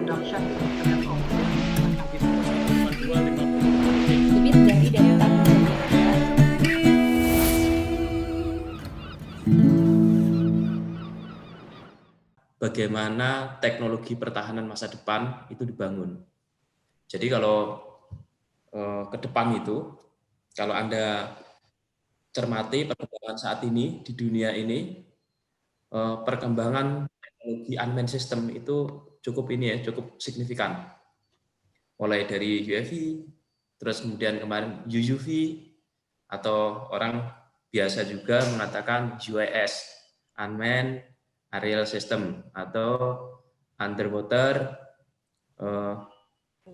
production Internet of Bit dari data bagaimana teknologi pertahanan masa depan itu dibangun. Jadi kalau ke depan itu, kalau Anda cermati perkembangan saat ini di dunia ini, perkembangan teknologi unmanned system itu cukup cukup signifikan. Mulai dari UAV, terus kemudian kemarin UUV, atau orang biasa juga mengatakan UAS, Unmanned Aerial System, atau Underwater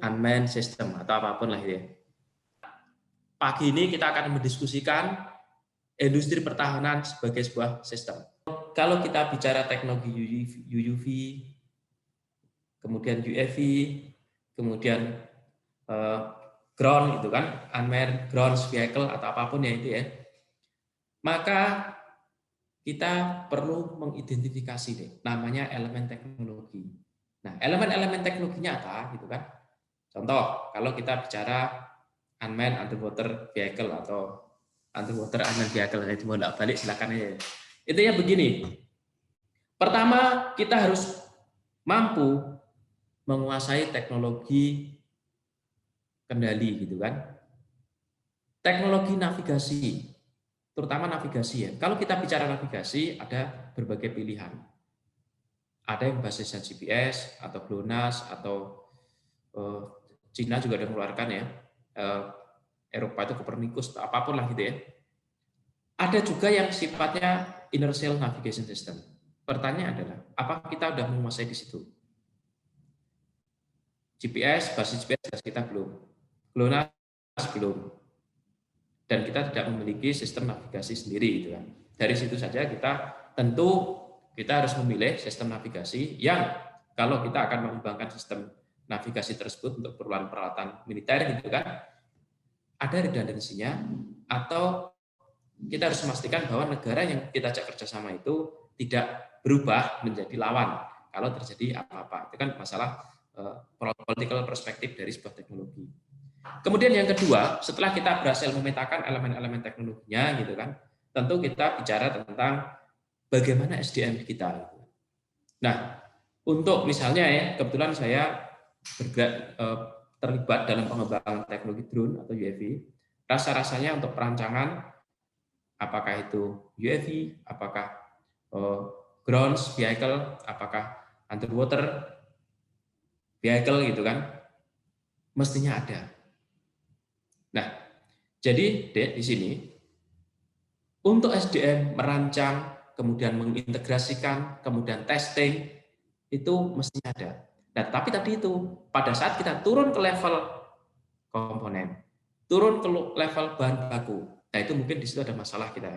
Unmanned System, atau apapun lah ya. Pagi ini kita akan mendiskusikan industri pertahanan sebagai sebuah sistem. Kalau kita bicara teknologi UUV, kemudian UAV, kemudian ground itu kan, unmanned ground vehicle atau apapun ya itu ya, maka kita perlu mengidentifikasi deh, namanya elemen teknologi. Nah, elemen-elemen teknologinya apa gitu kan? Contoh, kalau kita bicara unmanned underwater vehicle atau underwater unmanned vehicle, itu mau balik silakan aja. Itu ya begini. Pertama, kita harus mampu menguasai teknologi kendali gitu kan. Teknologi navigasi, terutama navigasi ya. Kalau kita bicara navigasi, ada berbagai pilihan. Ada yang basisnya GPS atau GLONASS atau Cina juga ada mengeluarkan ya. Eropa itu Copernicus atau apapun lah gitu ya. Ada juga yang sifatnya inertial navigation system. Pertanyaan adalah, apakah kita sudah menguasai di situ? GPS, basis GPS kita belum. GLONASS belum. Dan kita tidak memiliki sistem navigasi sendiri gitu kan. Dari situ saja kita harus memilih sistem navigasi yang kalau kita akan mengembangkan sistem navigasi tersebut untuk keperluan peralatan militer gitu kan, ada redundansinya, atau kita harus memastikan bahwa negara yang kita ajak kerjasama itu tidak berubah menjadi lawan kalau terjadi apa-apa. Itu kan masalah political perspektif dari sebuah teknologi. Kemudian yang kedua, setelah kita berhasil memetakan elemen-elemen teknologinya gitu kan, tentu kita bicara tentang bagaimana SDM kita. Nah, untuk misalnya ya, kebetulan saya terlibat dalam pengembangan teknologi drone atau UAV. Rasa-rasanya untuk perancangan, apakah itu UAV, apakah ground vehicle, apakah underwater vehicle gitu kan, mestinya ada. Nah, jadi di sini untuk SDM merancang, kemudian mengintegrasikan, kemudian testing, itu mestinya ada. Nah, tapi tadi itu pada saat kita turun ke level komponen, turun ke level bahan baku, nah itu mungkin di situ ada masalah kita.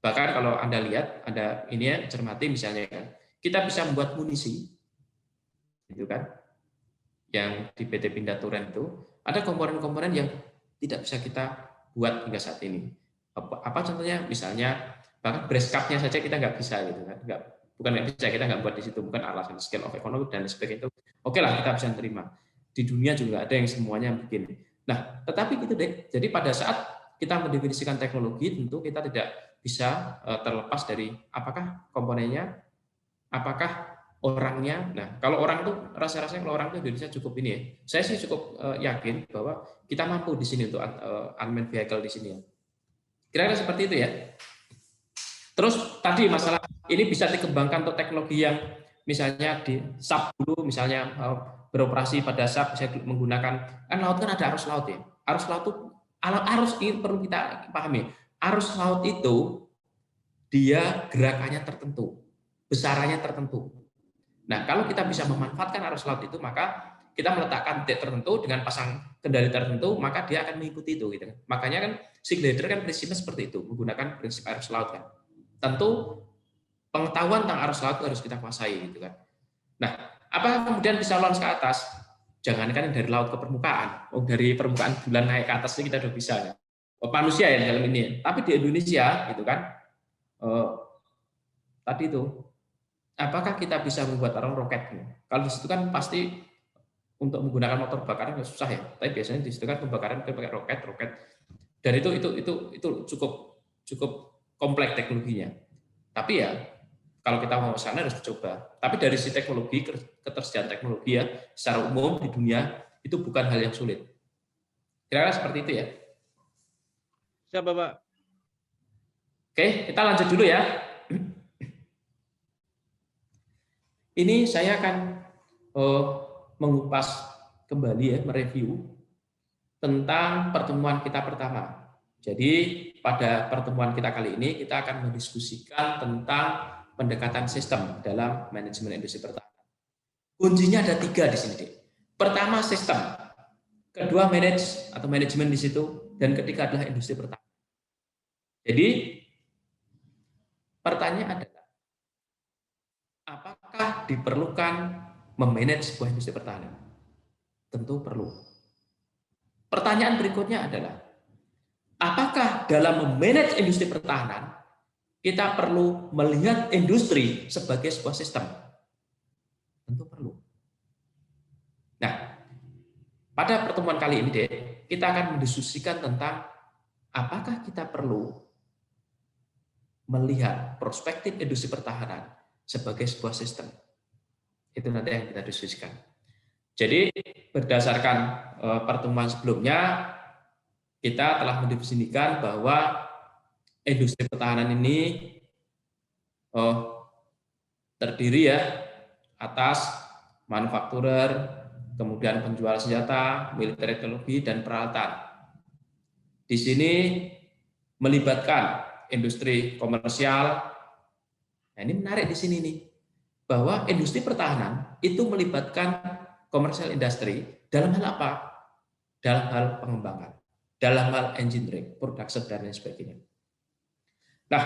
Bahkan kalau Anda lihat, Anda ini ya cermati misalnya kan, kita bisa membuat munisi, gitu kan, yang di PT Pindad Turen itu ada komponen-komponen yang tidak bisa kita buat hingga saat ini. Apa contohnya? Misalnya bahkan brass cup-nya saja kita nggak bisa gitu kan, bukan nggak bisa, kita nggak buat di situ, bukan alasan scale of economy dan sebagainya itu. Oke lah, kita bisa terima. Di dunia juga ada yang semuanya bikin. Nah, tetapi gitu deh. Jadi pada saat kita mendefinisikan teknologi, tentu kita tidak bisa terlepas dari apakah komponennya, apakah orangnya. Nah, kalau orang itu rasa-rasanya kalau orang itu Indonesia cukup ini ya. Saya sih cukup yakin bahwa kita mampu di sini untuk unmanned vehicle di sini ya. Kira-kira seperti itu ya. Terus tadi masalah ini bisa dikembangkan untuk teknologi yang misalnya di SAP dulu, misalnya beroperasi pada SAP bisa menggunakan, kan laut kan ada arus laut ya. Arus laut itu, arus ini perlu kita pahami. Arus laut itu dia gerakannya tertentu, besarannya tertentu. Nah, kalau kita bisa memanfaatkan arus laut itu, maka kita meletakkan titik tertentu dengan pasang kendali tertentu, maka dia akan mengikuti itu gitu kan. Makanya kan sea glider kan prinsipnya seperti itu, menggunakan prinsip arus laut kan. Tentu pengetahuan tentang arus laut harus kita kuasai gitu kan. Nah, apakah kemudian bisa launch ke atas? Jangankan dari laut ke permukaan, dari permukaan bulan naik ke atas ini kita udah bisa ya. Manusia ya dalam ini. Tapi di Indonesia gitu kan, tadi itu, apakah kita bisa membuat roket? Kalau di situ kan pasti untuk menggunakan motor bakaran susah ya, tapi biasanya di situ kan pembakaran pakai roket, dan itu cukup kompleks teknologinya. Tapi ya kalau kita mau ke sana harus coba. Tapi dari si teknologi, ketersediaan teknologi ya secara umum di dunia itu bukan hal yang sulit. Kira-kira seperti itu ya. Siap, Bapak. Oke, kita lanjut dulu ya. Ini saya akan mengupas kembali ya, mereview tentang pertemuan kita pertama. Jadi pada pertemuan kita kali ini kita akan mendiskusikan tentang pendekatan sistem dalam manajemen industri pertahanan. Kuncinya ada 3 di sini, Dek. Pertama sistem, kedua manage atau manajemen di situ, dan ketiga adalah industri pertahanan. Jadi pertanyaan adalah, apakah diperlukan memanage sebuah industri pertahanan? Tentu perlu. Pertanyaan berikutnya adalah, apakah dalam memanage industri pertahanan kita perlu melihat industri sebagai sebuah sistem? Tentu perlu. Nah, pada pertemuan kali ini, Dek, kita akan mendiskusikan tentang apakah kita perlu melihat perspektif industri pertahanan sebagai sebuah sistem. Itu nanti yang kita diskusikan. Jadi berdasarkan pertemuan sebelumnya, kita telah mendefinisikan bahwa industri pertahanan ini terdiri ya atas manufakturer, kemudian penjual senjata, militer teknologi, dan peralatan. Di sini melibatkan industri komersial. Nah, ini menarik di sini nih, bahwa industri pertahanan itu melibatkan komersial industri dalam hal apa? Dalam hal pengembangan, dalam hal engineering, production, dan lain sebagainya. Nah,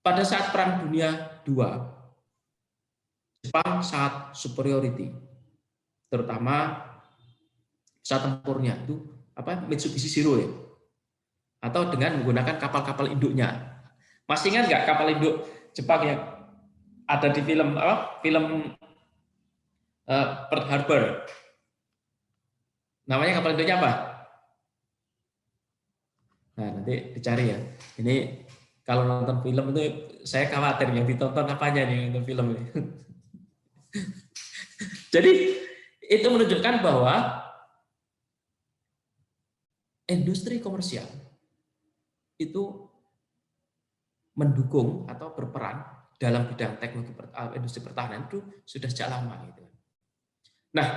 pada saat Perang Dunia II, Jepang sangat superiority, terutama pesawat tempurnya itu Mitsubishi Zero ya, atau dengan menggunakan kapal-kapal induknya. Masih ingat nggak kapal induk Jepang yang ada di film Pearl Harbor? Namanya kapal induknya apa? Nah, nanti dicari ya. Ini kalau nonton film itu saya khawatir yang ditonton apanya nih nonton film ini. Jadi itu menunjukkan bahwa industri komersial itu mendukung atau berperan dalam bidang teknologi industri pertahanan itu sudah sejak lama gitu. Nah,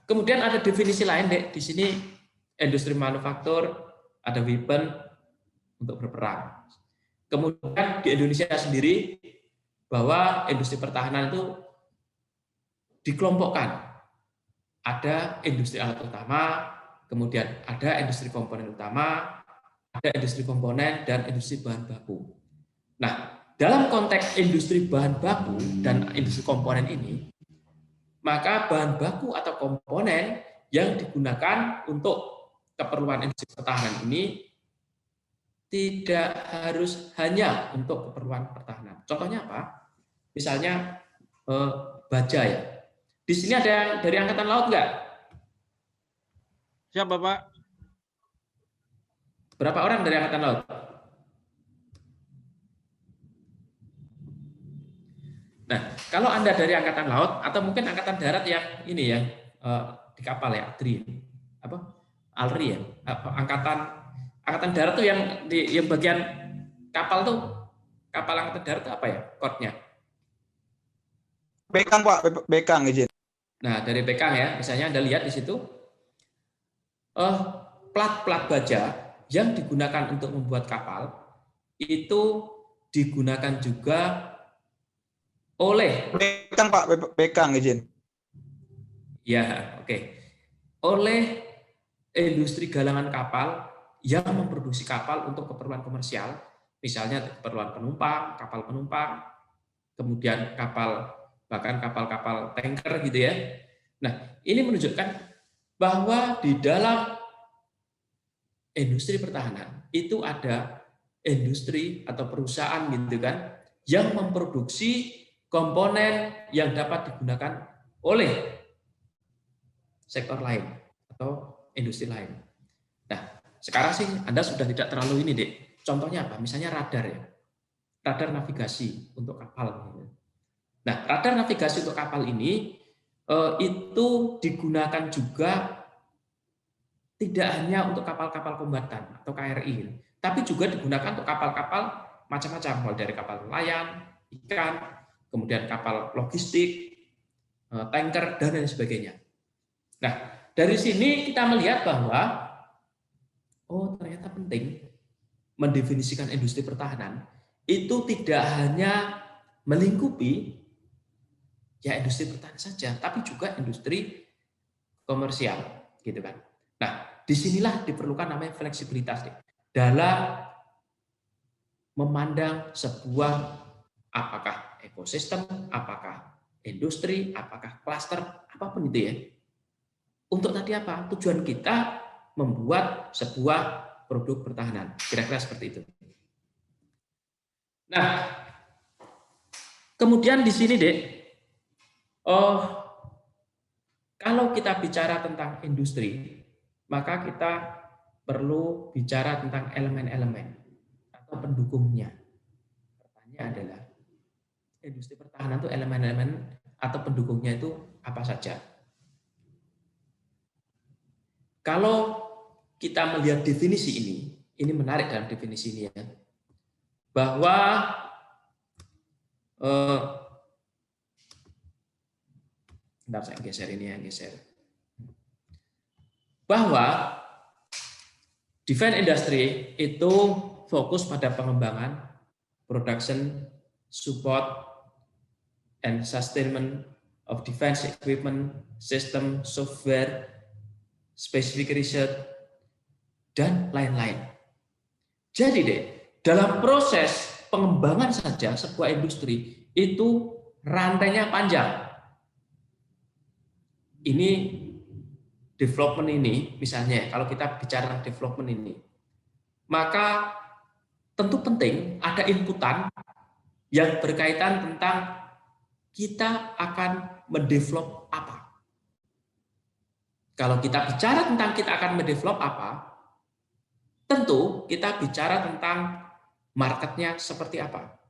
kemudian ada definisi lain, Dek. Di sini industri manufaktur, ada weapon untuk berperang. Kemudian di Indonesia sendiri bahwa industri pertahanan itu dikelompokkan. Ada industri alat utama, kemudian ada industri komponen utama, ada industri komponen, dan industri bahan baku. Nah, dalam konteks industri bahan baku dan industri komponen ini, maka bahan baku atau komponen yang digunakan untuk keperluan industri pertahanan ini tidak harus hanya untuk keperluan pertahanan. Contohnya apa? Misalnya baja ya. Di sini ada yang dari Angkatan Laut enggak? Siap, Bapak. Berapa orang dari Angkatan Laut? Nah, kalau Anda dari Angkatan Laut atau mungkin Angkatan Darat yang ini yang di kapal ya, ALRI ya, Angkatan Darat tuh yang bagian kapal tuh, kapal Angkatan Darat itu apa ya, kodnya? Bekang, Pak, Bekang izin. Nah, dari Bekang ya, misalnya Anda lihat di situ plat-plat baja yang digunakan untuk membuat kapal itu digunakan juga oleh Bekang, Pak, Bekang izin. Ya, oke. Oleh industri galangan kapal yang memproduksi kapal untuk keperluan komersial, misalnya keperluan penumpang, kapal penumpang, kemudian bahkan kapal-kapal tanker gitu ya. Nah, ini menunjukkan bahwa di dalam industri pertahanan itu ada industri atau perusahaan gitu kan yang memproduksi komponen yang dapat digunakan oleh sektor lain atau industri lain. Nah, sekarang sih Anda sudah tidak terlalu ini, Dek. Contohnya apa? Misalnya radar ya. Radar navigasi untuk kapal. Nah, radar navigasi untuk kapal ini itu digunakan juga tidak hanya untuk kapal-kapal kombatan atau KRI, tapi juga digunakan untuk kapal-kapal macam-macam, mulai dari kapal nelayan, ikan, kemudian kapal logistik, tanker, dan lain sebagainya. Nah, dari sini kita melihat bahwa ternyata penting mendefinisikan industri pertahanan itu tidak hanya melingkupi ya industri pertahanan saja, tapi juga industri komersial, gitu kan. Nah, disinilah diperlukan namanya fleksibilitas dalam memandang sebuah apakah ekosistem, apakah industri, apakah klaster, apapun itu ya. Untuk tadi apa? Tujuan kita membuat sebuah produk pertahanan. Kira-kira seperti itu. Nah, kemudian di sini, Dek, kalau kita bicara tentang industri, maka kita perlu bicara tentang elemen-elemen atau pendukungnya. Pertanyaannya adalah, industri pertahanan itu elemen-elemen atau pendukungnya itu apa saja? Kalau kita melihat definisi ini menarik dalam definisi ini ya, bahwa bentar saya geser ini ya, geser. Bahwa defense industry itu fokus pada pengembangan, production, support, and sustainment of defense equipment, system, software, specific research, dan lain-lain. Jadi deh, dalam proses pengembangan saja sebuah industri itu rantainya panjang. Ini development ini, misalnya kalau kita bicara development ini, maka tentu penting ada inputan yang berkaitan tentang kita akan mendevelop apa. Kalau kita bicara tentang kita akan mendevelop apa, tentu kita bicara tentang marketnya seperti apa.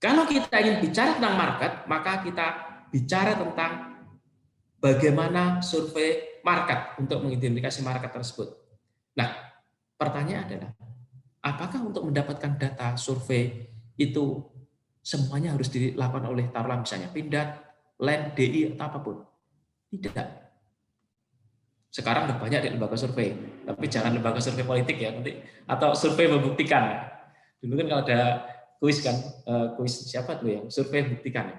Kalau kita ingin bicara tentang market, maka kita bicara tentang bagaimana survei market untuk mengidentifikasi market tersebut. Nah, pertanyaan adalah, apakah untuk mendapatkan data survei itu semuanya harus dilakukan oleh taruhlah misalnya Pindad, LAN, DI, atau apapun? Tidak. Sekarang udah banyak di lembaga survei, tapi jangan lembaga survei politik ya nanti, atau survei membuktikan. Dulu kan kalau ada kuis kan, kuis siapa tuh yang survei buktikan.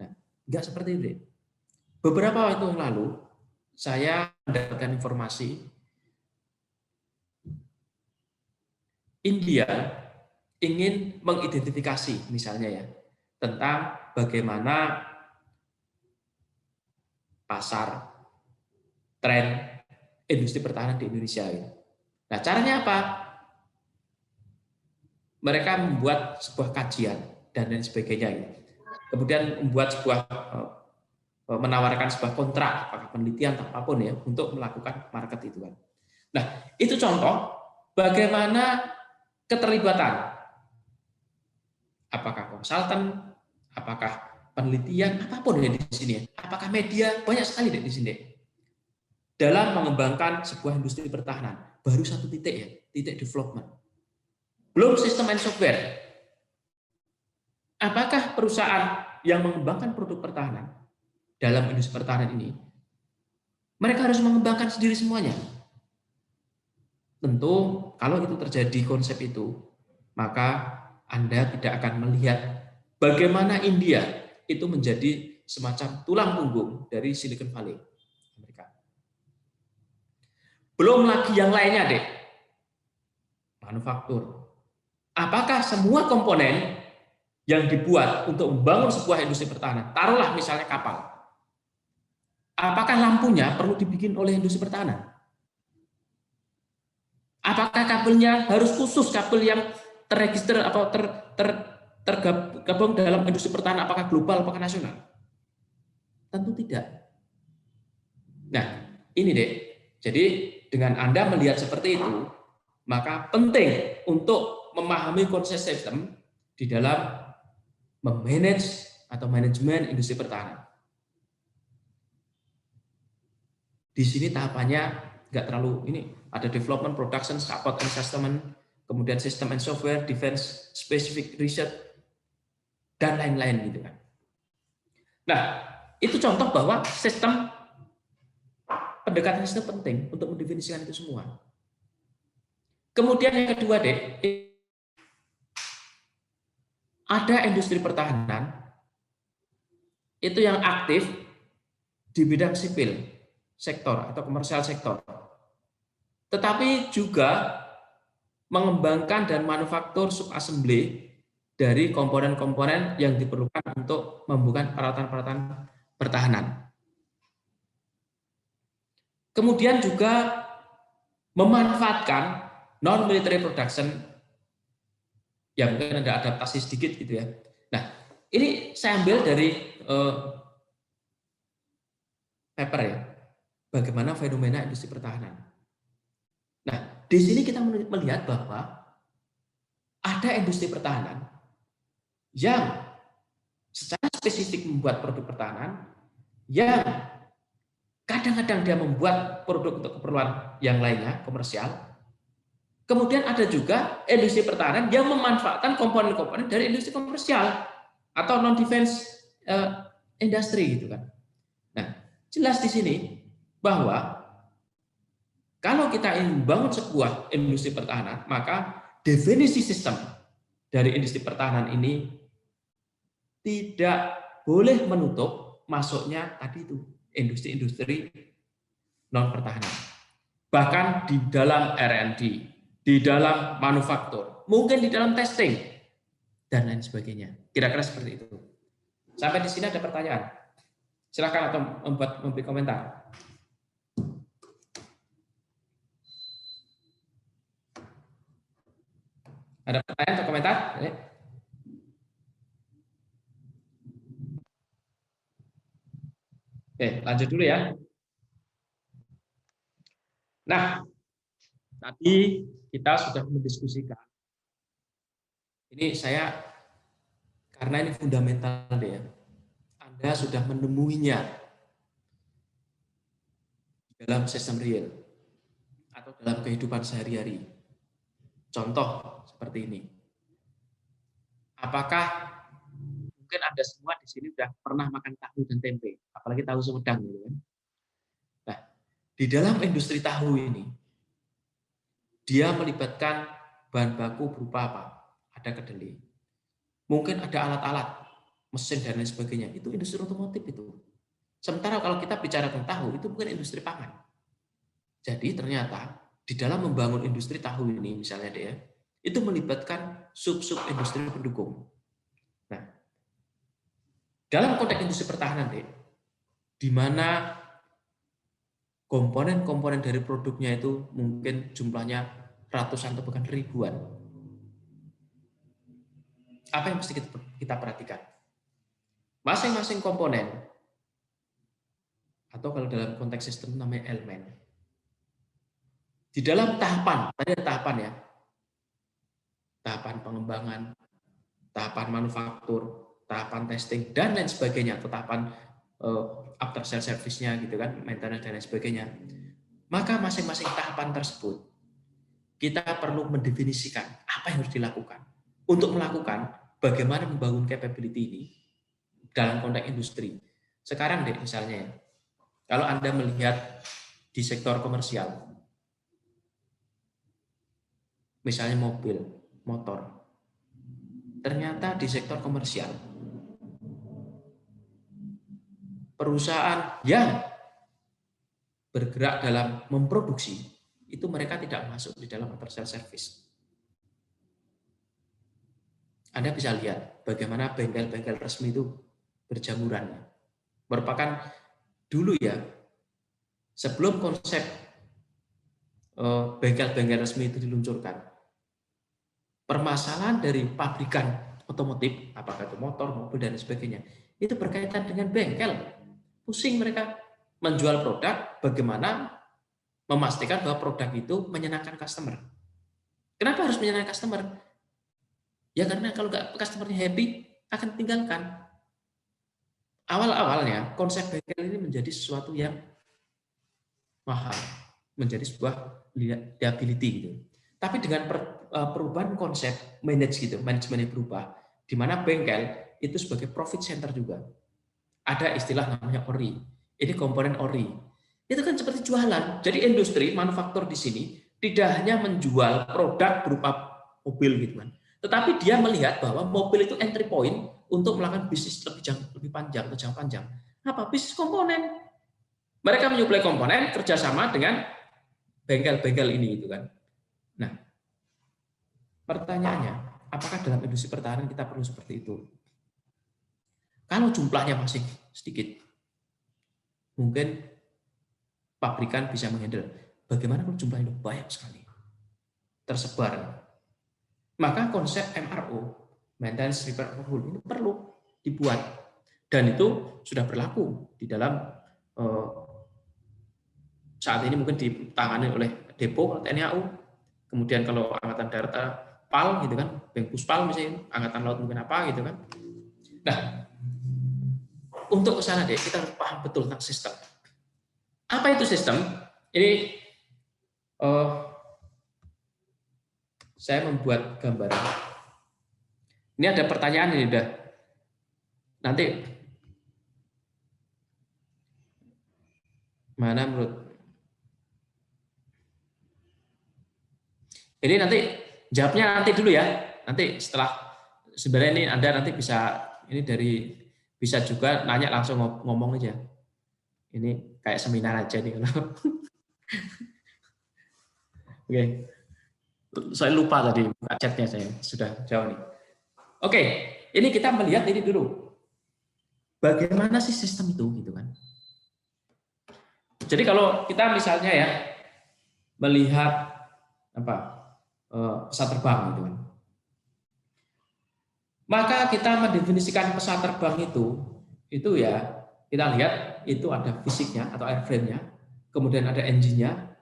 Nah, enggak seperti itu. Beberapa waktu yang lalu saya mendapatkan informasi India ingin mengidentifikasi misalnya ya tentang bagaimana pasar tren industri pertahanan di Indonesia. Nah, caranya apa? Mereka membuat sebuah kajian dan lain sebagainya. Kemudian membuat sebuah menawarkan sebuah kontrak, apakah penelitian atau apapun ya, untuk melakukan market itu kan. Nah, itu contoh bagaimana keterlibatan. Apakah konsultan, apakah penelitian, apapun ya di sini. Apakah media, banyak sekali di sini. Dalam mengembangkan sebuah industri pertahanan, baru satu titik ya, titik development. Belum sistem and software. Apakah perusahaan yang mengembangkan produk pertahanan dalam industri pertahanan ini, mereka harus mengembangkan sendiri semuanya? Tentu kalau itu terjadi konsep itu, maka Anda tidak akan melihat bagaimana India itu menjadi semacam tulang punggung dari Silicon Valley, Amerika. Belum lagi yang lainnya, Dek. Manufaktur. Apakah semua komponen yang dibuat untuk membangun sebuah industri pertahanan, taruhlah misalnya kapal, apakah lampunya perlu dibikin oleh industri pertahanan? Apakah kabelnya harus khusus kabel yang terregister atau tergabung dalam industri pertahanan apakah global apakah nasional? Tentu tidak. Nah, ini deh. Jadi dengan Anda melihat seperti itu, maka penting untuk memahami konsep sistem di dalam memanage atau manajemen industri pertahanan. Di sini tahapannya nggak terlalu ini, ada development, production, support and sustainment, kemudian system and software, defense, specific research, dan lain-lain gitu kan. Nah, itu contoh bahwa sistem pendekatan sistem penting untuk mendefinisikan itu semua. Kemudian yang kedua, Dek, ada industri pertahanan itu yang aktif di bidang sipil sektor atau komersial sektor, tetapi juga mengembangkan dan manufaktur subassembly dari komponen-komponen yang diperlukan untuk membuat peralatan-peralatan pertahanan. Kemudian juga memanfaatkan non-military production, ya mungkin ada adaptasi sedikit gitu ya. Nah, ini saya ambil dari paper ya, bagaimana fenomena industri pertahanan. Nah, di sini kita melihat bahwa ada industri pertahanan yang secara spesifik membuat produk pertahanan, yang kadang-kadang dia membuat produk untuk keperluan yang lainnya, komersial. Kemudian ada juga industri pertahanan yang memanfaatkan komponen-komponen dari industri komersial atau non-defense industry gitu kan. Nah, jelas di sini bahwa kalau kita ingin membangun sebuah industri pertahanan, maka definisi sistem dari industri pertahanan ini tidak boleh menutup masuknya tadi itu industri-industri non pertahanan. Bahkan di dalam R&D, di dalam manufaktur, mungkin di dalam testing dan lain sebagainya. Kira-kira seperti itu. Sampai di sini ada pertanyaan? Silakan atau memberi komentar. Ada pertanyaan atau komentar? Oke, lanjut dulu ya. Nah, tadi kita sudah mendiskusikan. Ini saya, karena ini fundamental deh ya. Anda sudah menemuinya dalam sistem real atau dalam kehidupan sehari-hari. Contoh seperti ini. Apakah mungkin Anda semua di sini sudah pernah makan tahu dan tempe, apalagi tahu Sumedang gitu kan. Nah, di dalam industri tahu ini dia melibatkan bahan baku berupa apa? Ada kedelai. Mungkin ada alat-alat, mesin dan lain sebagainya. Itu industri otomotif itu. Sementara kalau kita bicara tentang tahu, itu bukan industri pangan. Jadi ternyata di dalam membangun industri tahu ini misalnya deh, itu melibatkan sub-sub industri pendukung. Nah, dalam konteks industri pertahanan deh, di mana komponen-komponen dari produknya itu mungkin jumlahnya ratusan atau bahkan ribuan. Apa yang mesti kita perhatikan? Masing-masing komponen, atau kalau dalam konteks sistem namanya elemen, di dalam tahapan, tadi ada tahapan ya, tahapan pengembangan, tahapan manufaktur, tahapan testing, dan lain sebagainya, atau tahapan after sales service-nya gitu kan, maintenance dan lain sebagainya. Maka masing-masing tahapan tersebut kita perlu mendefinisikan apa yang harus dilakukan. Untuk melakukan bagaimana membangun capability ini dalam konteks industri. Sekarang deh misalnya, kalau Anda melihat di sektor komersial, misalnya mobil, motor, ternyata di sektor komersial perusahaan yang bergerak dalam memproduksi itu mereka tidak masuk di dalam after sales service. Anda bisa lihat bagaimana bengkel-bengkel resmi itu berjamuran. Merupakan dulu ya, sebelum konsep bengkel-bengkel resmi itu diluncurkan, permasalahan dari pabrikan otomotif, apakah itu motor, mobil, dan sebagainya, itu berkaitan dengan bengkel. Pusing mereka menjual produk, bagaimana memastikan bahwa produk itu menyenangkan customer. Kenapa harus menyenangkan customer? Ya karena kalau nggak customer-nya happy, akan tinggalkan. Awal-awalnya konsep bengkel ini menjadi sesuatu yang mahal, menjadi sebuah liability gitu. Tapi dengan perubahan konsep manajemennya berubah, di mana bengkel itu sebagai profit center juga. Ada istilah namanya ORI. Ini komponen ORI. Itu kan seperti jualan. Jadi industri manufaktur di sini tidak hanya menjual produk berupa mobil gitu kan, tetapi dia melihat bahwa mobil itu entry point untuk melakukan bisnis lebih panjang atau jangka panjang. Apa? Bisnis komponen. Mereka menyuplai komponen kerjasama dengan bengkel-bengkel ini gitu kan. Nah, pertanyaannya, apakah dalam industri pertahanan kita perlu seperti itu? Kalau jumlahnya masih sedikit, mungkin pabrikan bisa menghandle. Bagaimana kalau jumlahnya banyak sekali, tersebar? Maka konsep MRO, maintenance, repair, overhaul, ini perlu dibuat. Dan itu sudah berlaku di dalam saat ini mungkin ditangani oleh Depo TNI AU, kemudian kalau Angkatan Darat PAL gitu kan, Bengpuspal misalnya, Angkatan Laut mungkin apa gitu kan. Nah, untuk ke sana deh kita harus paham betul tentang sistem. Apa itu sistem? Ini saya membuat gambaran. Ini ada pertanyaan ini udah. Nanti mana menurut ini nanti jawabnya nanti dulu ya. Nanti setelah sebenarnya ini Anda nanti bisa ini dari bisa juga nanya langsung ngomong aja. Ini kayak seminar aja nih kalau. Oke. Saya lupa tadi buka chatnya saya sudah jauh nih. Oke, ini kita melihat ini dulu. Bagaimana sih sistem itu gitu kan? Jadi kalau kita misalnya ya melihat apa pesawat terbang gitu kan. Maka kita mendefinisikan pesawat terbang itu ya kita lihat itu ada fisiknya atau airframe-nya, kemudian ada engine-nya,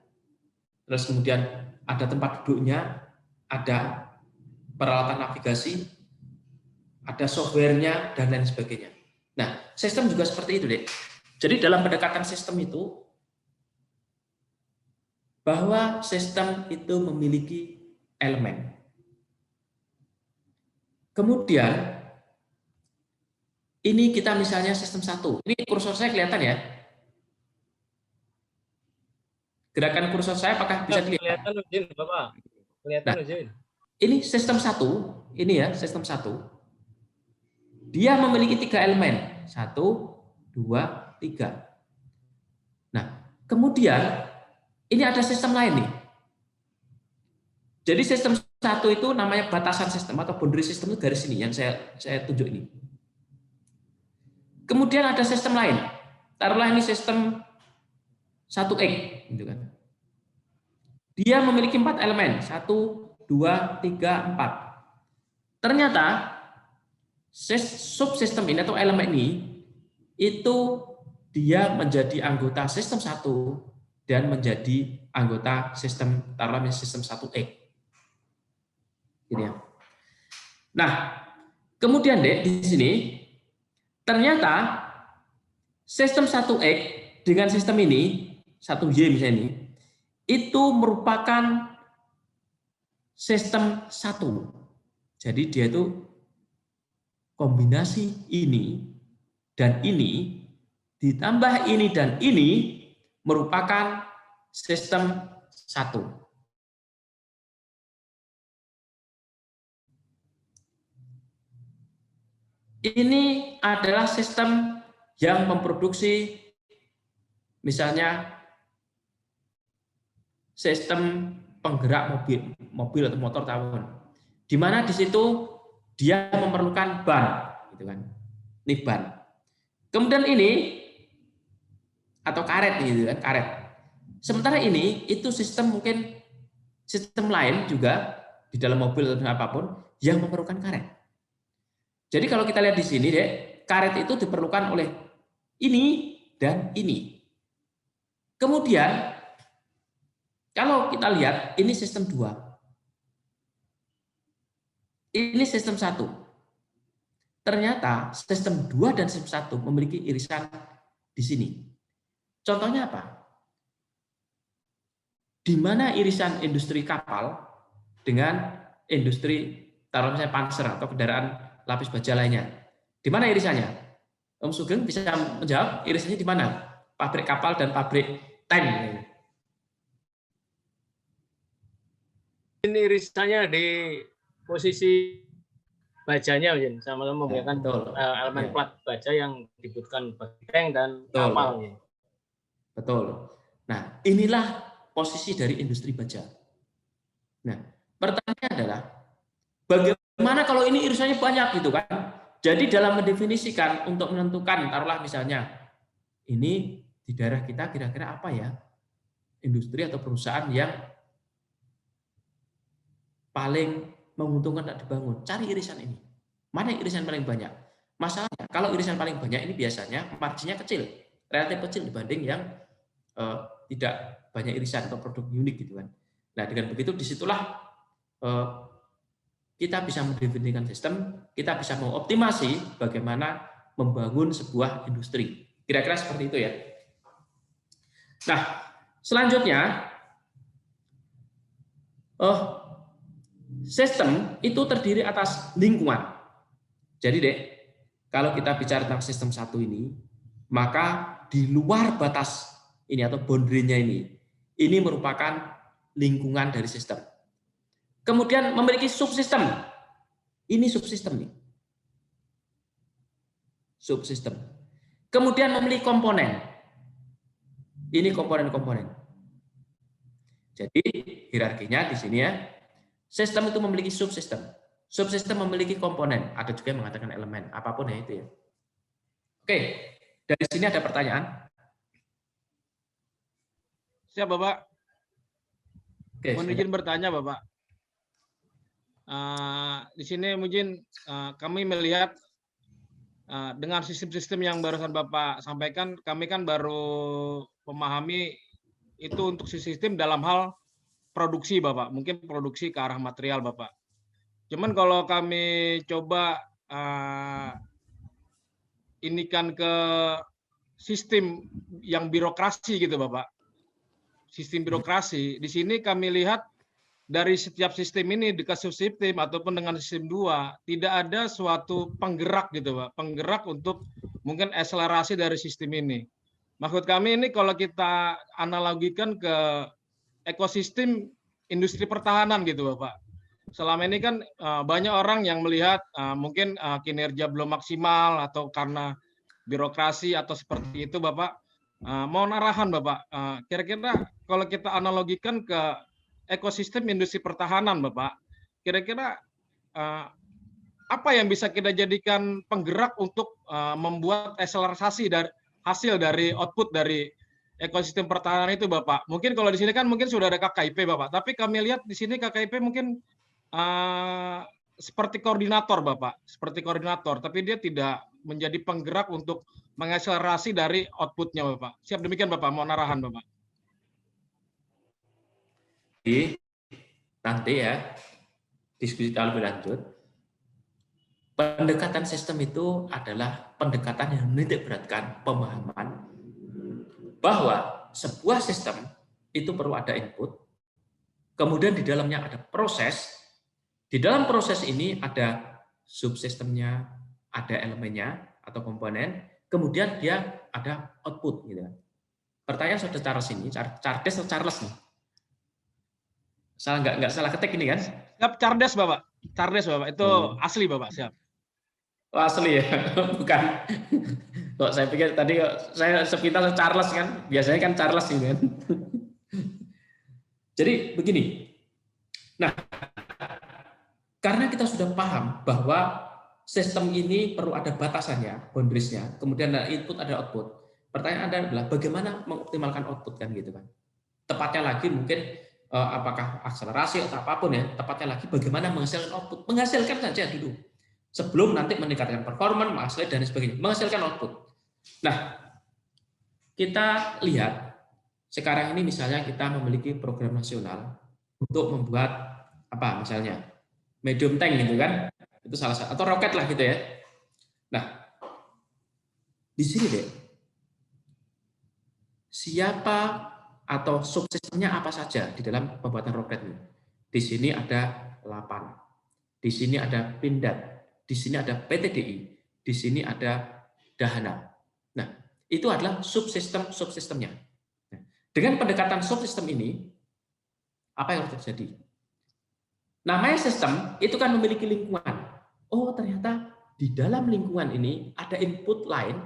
terus kemudian ada tempat duduknya, ada peralatan navigasi, ada software-nya dan lain sebagainya. Nah, sistem juga seperti itu, Dek. Jadi dalam pendekatan sistem itu bahwa sistem itu memiliki elemen. Kemudian ini kita misalnya sistem 1. Ini kursor saya kelihatan ya? Gerakan kursor saya apakah bisa dilihat? Kelihatan Jin, Bapak. Kelihatan Jin. Ini sistem 1, ini ya, sistem 1. Dia memiliki 3 elemen. 1, 2, 3. Nah, kemudian ini ada sistem lain nih. Jadi sistem 1 itu namanya batasan sistem atau boundary system itu garis ini yang saya tunjuk ini. Kemudian ada sistem lain. Taruhlah ini sistem 1X gitu kan. Dia memiliki 4 elemen, 1, 2, 3, 4. Ternyata subsistem ini atau elemen ini itu dia menjadi anggota sistem 1 dan menjadi anggota sistem taruhlah sistem 1X. Ini ya. Nah, kemudian Dek di sini ternyata sistem 1X dengan sistem ini 1Y misalnya ini itu merupakan sistem 1. Jadi dia itu kombinasi ini dan ini ditambah ini dan ini merupakan sistem 1. Ini adalah sistem yang memproduksi misalnya sistem penggerak mobil atau motor tawon, di mana di situ dia memerlukan ban, gitu kan? Ini ban. Kemudian ini atau karet, gitu kan? Karet. Sementara ini itu sistem mungkin sistem lain juga di dalam mobil atau apapun yang memerlukan karet. Jadi kalau kita lihat di sini, Dek, karet itu diperlukan oleh ini dan ini. Kemudian kalau kita lihat ini sistem 2. Ini sistem 1. Ternyata sistem 2 dan sistem 1 memiliki irisan di sini. Contohnya apa? Di mana irisan industri kapal dengan industri taruh misalnya panser atau kendaraan lapis baja lainnya. Di mana irisannya? Om Sugeng bisa menjawab irisannya di mana? Pabrik kapal dan pabrik tank. Ini irisannya di posisi bajanya, sama-sama menggunakan elemen plat baja yang dibutuhkan bagi tank dan kapal. Betul. Nah, inilah posisi dari industri baja. Nah, pertanyaannya adalah bagaimana kalau ini irisannya banyak gitu kan? Jadi dalam mendefinisikan untuk menentukan, taruhlah misalnya ini di daerah kita kira-kira apa ya industri atau perusahaan yang paling menguntungkan untuk dibangun. Cari irisan ini. Mana irisan paling banyak? Masalahnya kalau irisan paling banyak ini biasanya marginnya kecil, relatif kecil dibanding yang tidak banyak irisan atau produk unik gitu kan. Nah dengan begitu disitulah kita bisa mendefinisikan sistem, kita bisa mengoptimasi bagaimana membangun sebuah industri. Kira-kira seperti itu ya. Nah selanjutnya sistem itu terdiri atas lingkungan. Jadi Dek, kalau kita bicara tentang sistem 1 ini, maka di luar batas ini atau boundary-nya ini merupakan lingkungan dari sistem. Kemudian memiliki subsistem. Ini subsistem nih. Subsistem. Kemudian memiliki komponen. Ini komponen-komponen. Jadi hierarkinya di sini ya. Sistem itu memiliki subsistem. Subsistem memiliki komponen. Ada juga yang mengatakan elemen. Apapun ya itu ya. Oke, dari sini ada pertanyaan. Siap, Bapak. Oke, Mohon izin bertanya, Bapak. Di sini mungkin kami melihat dengan sistem-sistem yang barusan Bapak sampaikan, kami kan baru memahami itu untuk sistem dalam hal produksi, Bapak. Mungkin produksi ke arah material, Bapak. Cuman kalau kami coba ini kan ke sistem yang birokrasi gitu, Bapak. Sistem birokrasi. Di sini kami lihat dari setiap sistem ini dekat subsistem ataupun dengan sistem 2 tidak ada suatu penggerak gitu, Pak. Penggerak untuk mungkin akselerasi dari sistem ini. Maksud kami ini kalau kita analogikan ke ekosistem industri pertahanan gitu, Bapak. Selama ini kan banyak orang yang melihat mungkin kinerja belum maksimal atau karena birokrasi atau seperti itu, Bapak. Mohon arahan, Bapak. Kira-kira kalau kita analogikan ke ekosistem industri pertahanan, Bapak, kira-kira apa yang bisa kita jadikan penggerak untuk membuat akselerasi dari hasil dari output dari ekosistem pertahanan itu, Bapak? Mungkin kalau di sini kan mungkin sudah ada KKIP, Bapak, tapi kami lihat di sini KKIP mungkin seperti koordinator, Bapak, seperti koordinator, tapi dia tidak menjadi penggerak untuk mengakselerasi dari outputnya, Bapak. Siap demikian, Bapak. Mohon arahan, Bapak. Nanti ya diskusi lebih lanjut. Pendekatan sistem itu adalah pendekatan yang menitik beratkan pemahaman bahwa sebuah sistem itu perlu ada input, kemudian di dalamnya ada proses, di dalam proses ini ada subsistemnya, ada elemennya atau komponen, kemudian dia ada output gitu. Pertanyaan sudah Charles ini, Charles atau Charles nih? Salah nggak salah ketik ini kan? Siap, Charles, Bapak. Charles, Bapak. Itu asli, Bapak. Siap. Oh, asli ya, bukan. Kok saya pikir tadi saya sepintas Charles kan, biasanya kan Charles ini kan. Jadi begini. Nah, karena kita sudah paham bahwa sistem ini perlu ada batasannya, boundariesnya, kemudian ada input, ada output. Pertanyaan adalah bagaimana mengoptimalkan output kan gitu kan. Tepatnya lagi mungkin apakah akselerasi atau apapun ya, tepatnya lagi bagaimana menghasilkan output. Menghasilkan saja dulu. sebelum nanti meningkatkan performa, menghasilkan dan sebagainya, menghasilkan output. Nah, kita lihat sekarang ini misalnya kita memiliki program nasional untuk membuat apa misalnya medium tank gitu kan, itu salah satu, atau roket lah gitu ya. Nah, di sini deh, siapa atau subsistemnya apa saja di dalam pembuatan roket ini? Di sini ada Lapan, di sini ada Pindad, di sini ada PTDI, di sini ada Dahana. Nah, itu adalah subsistemnya. Nah, dengan pendekatan subsistem ini, apa yang harus terjadi? Namanya sistem itu kan memiliki lingkungan. Oh, ternyata di dalam lingkungan ini ada input lain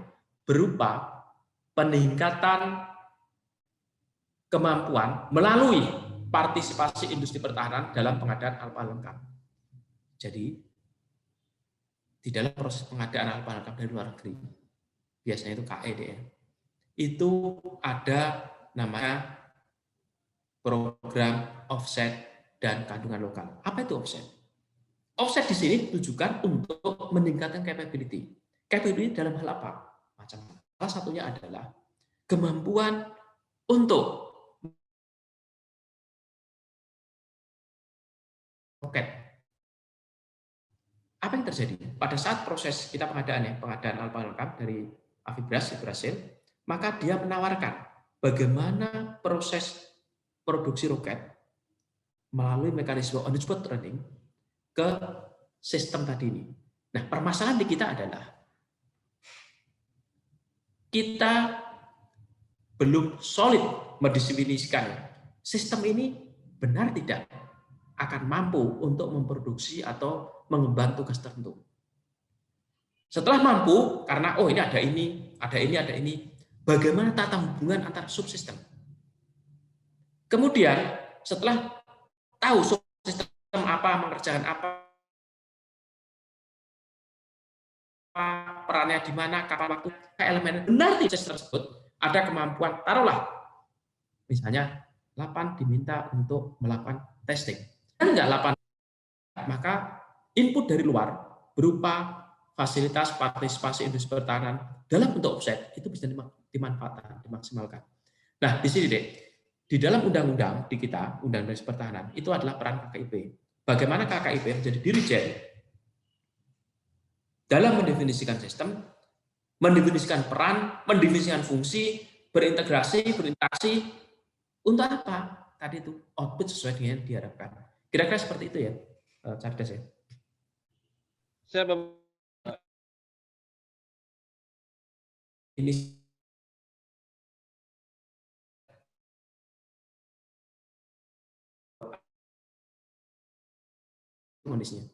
berupa peningkatan kemampuan melalui partisipasi industri pertahanan dalam pengadaan alat lengkap. Jadi, di dalam proses pengadaan alat lengkap dari luar negeri, biasanya itu KEDN, itu ada namanya program offset dan kandungan lokal. Apa itu offset? Offset di sini ditujukan untuk meningkatkan capability. Capability dalam hal apa? Macam-macam. Salah satunya adalah kemampuan untuk roket. Apa yang terjadi? Pada saat proses kita pengadaan alat lengkap dari Avibras di Brasil, maka dia menawarkan bagaimana proses produksi roket melalui mekanisme on-the-spot training ke sistem tadi ini. Nah, permasalahan di kita adalah kita belum solid mendefinisikan sistem ini benar tidak akan mampu untuk memproduksi atau mengemban tugas tertentu. Setelah mampu, karena oh ini ada ini, ada ini, ada ini, bagaimana tata hubungan antar subsistem? Kemudian setelah tahu subsistem apa, mengerjakan apa, perannya di mana, kapan waktu, elemen benar di sistem tersebut ada kemampuan, taruhlah misalnya Lapan diminta untuk melakukan testing. Dan enggak Lapan, maka input dari luar berupa fasilitas partisipasi industri pertahanan dalam bentuk offset itu bisa dimanfaatkan, dimaksimalkan. Nah, di sini deh, di dalam undang-undang di kita, undang-undang pertahanan, itu adalah peran KKIP. Bagaimana KKIP menjadi dirijen dalam mendefinisikan sistem, mendefinisikan peran, mendefinisikan fungsi, berinteraksi, untuk apa? Tadi itu output sesuai dengan yang diharapkan. Kira-kira seperti itu ya, Cerdas ya. Saya Ini kondisinya.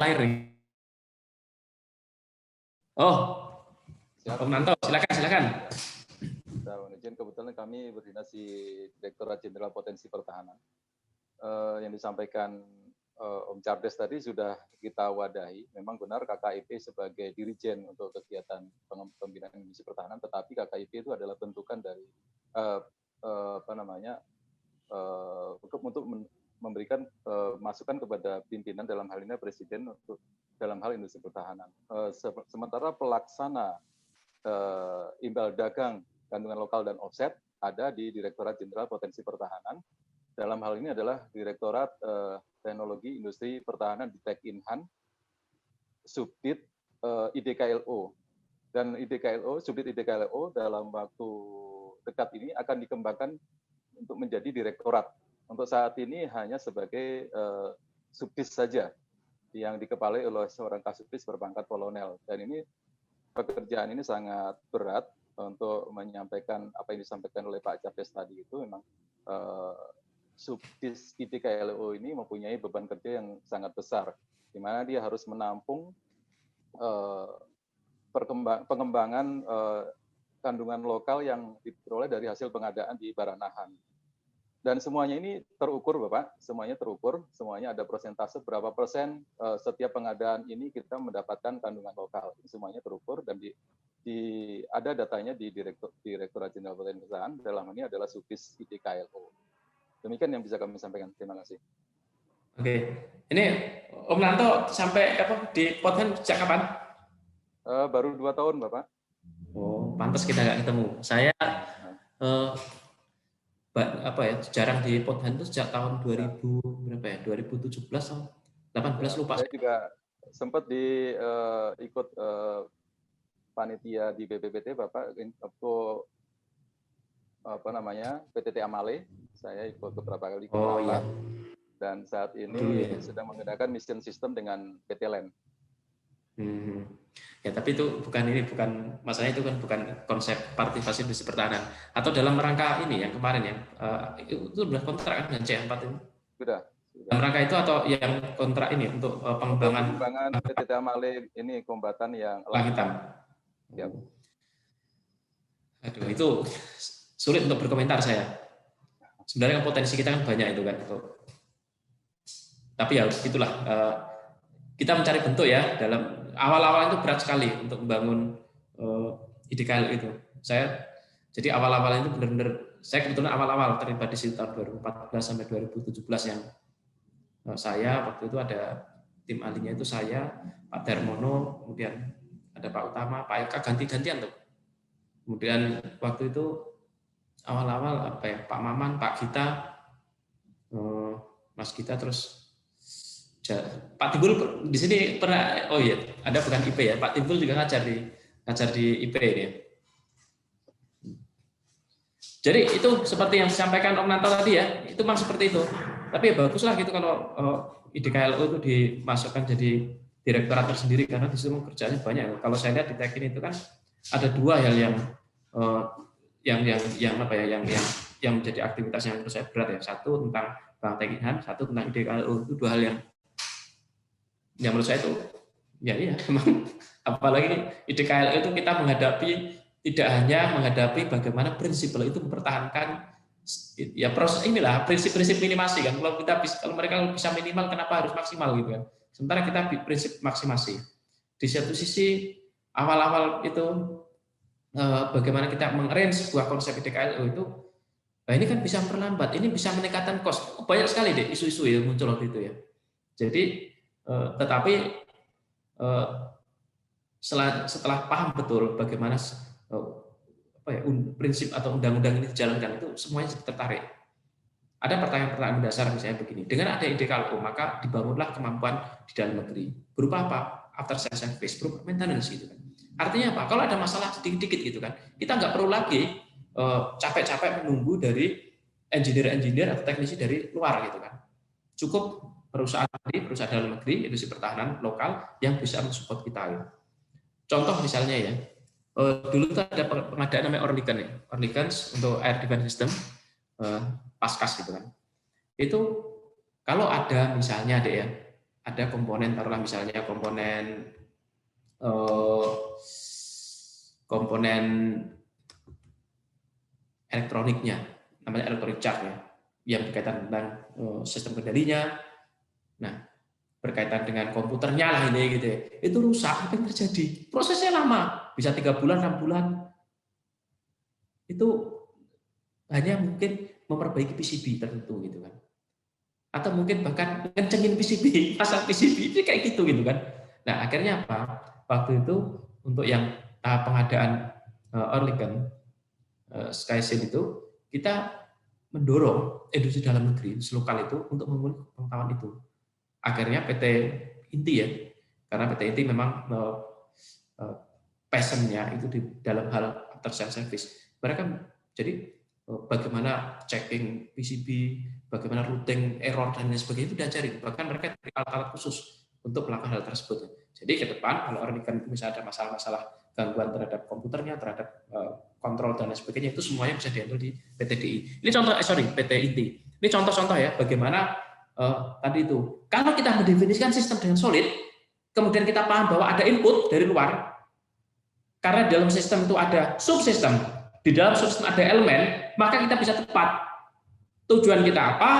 Lahir. Oh, Om Nanto, silakan. Izin, kebetulan kami berdinas di Direktorat Jenderal Potensi Pertahanan. Yang disampaikan Om Cardes tadi sudah kita wadahi. Memang benar KKIP sebagai dirijen untuk kegiatan pembinaan industri pertahanan, tetapi KKIP itu adalah bentukan dari untuk memberikan masukan kepada pimpinan, dalam hal ini Presiden, untuk dalam hal industri pertahanan. Sementara pelaksana imbal dagang, kandungan lokal dan offset ada di Direktorat Jenderal Potensi Pertahanan. Dalam hal ini adalah Direktorat Teknologi Industri Pertahanan di Tekinhan, Subdit IDKLO. Dan Subdit IDKLO dalam waktu dekat ini akan dikembangkan untuk menjadi direktorat. Untuk saat ini hanya sebagai subdis saja yang dikepalai oleh seorang kasubdis berpangkat kolonel. Dan ini pekerjaan ini sangat berat untuk menyampaikan apa yang disampaikan oleh Pak Cardes tadi. Itu memang subdis IDKLO ini mempunyai beban kerja yang sangat besar, di mana dia harus menampung pengembangan kandungan lokal yang diperoleh dari hasil pengadaan di Baranahan. Dan semuanya ini terukur, Bapak, semuanya ada persentase berapa persen setiap pengadaan ini kita mendapatkan kandungan lokal. Semuanya terukur dan ada datanya di Direktorat Jenderal Perusahaan, dalam hal ini adalah Subdis IDKLO. Demikian yang bisa kami sampaikan. Terima kasih. Oke, ini Om Nanto sampai di Podhan sejak kapan? Baru 2 tahun, Bapak. Oh, pantas kita nggak ketemu. Saya jarang di Podhan itu sejak tahun 2017 atau 18 lupa. Saya juga sempat ikut panitia di BPPT, Bapak, PTT Amale. Saya ikut beberapa kali. Oh iya. Dan saat ini sedang menggunakan mission system dengan PT LAN. Ya, tapi itu bukan masalahnya, itu kan bukan konsep partisipasi industri pertahanan atau dalam rangka ini yang kemarin yang itu sudah kontrak kan dengan C4 itu. Sudah. Dalam rangka itu atau yang kontrak ini untuk pengembangan PTT Amale ini kombatan yang Lang Hitam. Ya. Aduh, itu sulit untuk berkomentar saya. Sebenarnya potensi kita kan banyak itu kan. Tapi ya itulah, kita mencari bentuk ya. Dalam awal-awal itu berat sekali untuk membangun IDKL itu. Jadi awal-awal itu benar-benar, saya kebetulan awal-awal terlibat di situ tahun 2014 sampai 2017 yang saya waktu itu ada tim ahlinya itu saya, Pak Darmono, kemudian ada Pak Utama, Pak Eka, ganti-gantian tuh. Kemudian waktu itu awal-awal Pak Maman, Pak Gita, Mas Gita, terus Pak Timbul di sini pernah, oh iya, ada bukan IP ya, Pak Timbul juga ngajar di IP ini. Jadi itu seperti yang disampaikan Om Nanto tadi ya, itu memang seperti itu. Tapi ya baguslah gitu kalau IDKLO itu dimasukkan jadi direktorat tersendiri, karena di situ kerjanya banyak. Kalau saya lihat di Tekin itu kan ada 2 hal yang menjadi aktivitas yang menurut saya berat ya. Satu tentang Bang Tekinhan, satu tentang IDKLO. Itu 2 hal yang menurut saya itu ya iya memang, apalagi IDKLO itu kita tidak hanya menghadapi bagaimana prinsipal itu mempertahankan ya proses inilah prinsip-prinsip minimasi kan. Kalau mereka bisa minimal, kenapa harus maksimal gitu kan. Sementara kita prinsip maksimasi. Di satu sisi awal-awal itu bagaimana kita mengarrange sebuah konsep IDKLO itu, nah ini kan bisa memperlambat, ini bisa meningkatkan cost. Banyak sekali deh isu-isu yang muncul waktu itu ya. Jadi tetapi setelah paham betul bagaimana prinsip atau undang-undang ini dijalankan, itu semuanya tertarik. Ada pertanyaan-pertanyaan dasar misalnya begini, dengan ada IDKLO maka dibangunlah kemampuan di dalam negeri. Berupa apa? After sales service, berupa maintenance gitu kan. Artinya apa? Kalau ada masalah sedikit-sedikit gitu kan, kita nggak perlu lagi capek-capek menunggu dari engineer atau teknisi dari luar gitu kan. Cukup perusahaan dalam negeri, industri pertahanan lokal yang bisa mensupport kita. Ya. Contoh misalnya ya, dulu tuh ada pengadaan namanya Orlikan ya, Orlikan untuk air defense system, Paskas gitu kan. Itu kalau ada misalnya ada komponen, taruhlah misalnya komponen elektroniknya, namanya electronic charge ya, yang berkaitan tentang sistem kendalinya. Nah, berkaitan dengan komputernya lah ini gitu ya. Itu rusak, apa yang terjadi? Prosesnya lama, bisa 3 bulan, 6 bulan. Itu hanya mungkin memperbaiki PCB tertentu gitu kan. Atau mungkin bahkan ngencengin PCB, pasang PCB, itu kayak gitu kan. Nah, akhirnya apa? Waktu itu untuk yang pengadaan Orlikan SkySail itu, kita mendorong industri dalam negeri, lokal itu untuk memiliki pengetahuan itu. Akhirnya PT Inti ya, karena PT Inti memang passion-nya itu di dalam hal after sales service. Mereka jadi bagaimana checking PCB, bagaimana routing error dan lain sebagainya itu diajarin. Bahkan mereka dari alat-alat khusus untuk melakukan hal tersebut. Jadi ke depan kalau Orlikan misalnya ada masalah-masalah gangguan terhadap komputernya, terhadap kontrol dan lain sebagainya, itu semuanya bisa dihandle di PT DI. Ini contoh, PT Inti. Ini contoh-contoh ya bagaimana tadi itu. Kalau kita mendefinisikan sistem dengan solid, kemudian kita paham bahwa ada input dari luar, karena dalam sistem itu ada subsistem, di dalam subsistem ada elemen, maka kita bisa tepat tujuan kita apa,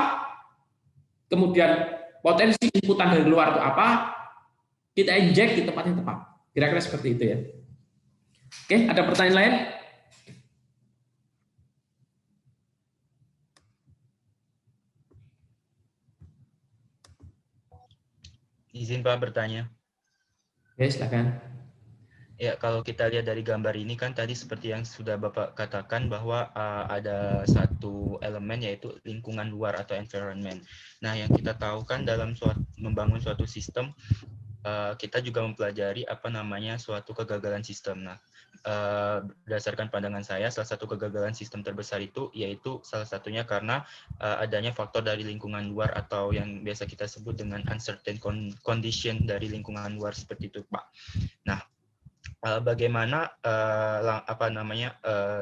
kemudian potensi inputan dari luar itu apa, kita injek di tempat yang tepat. Kira-kira seperti itu ya. Oke, ada pertanyaan lain? Izin Pak bertanya. Oke, silakan. Ya, kalau kita lihat dari gambar ini kan tadi seperti yang sudah Bapak katakan bahwa ada satu elemen yaitu lingkungan luar atau environment. Nah, yang kita tahu kan dalam membangun suatu sistem, kita juga mempelajari apa namanya suatu kegagalan sistem. Nah, berdasarkan pandangan saya, salah satu kegagalan sistem terbesar itu yaitu salah satunya karena adanya faktor dari lingkungan luar atau yang biasa kita sebut dengan uncertain condition dari lingkungan luar seperti itu, Pak. Nah, bagaimana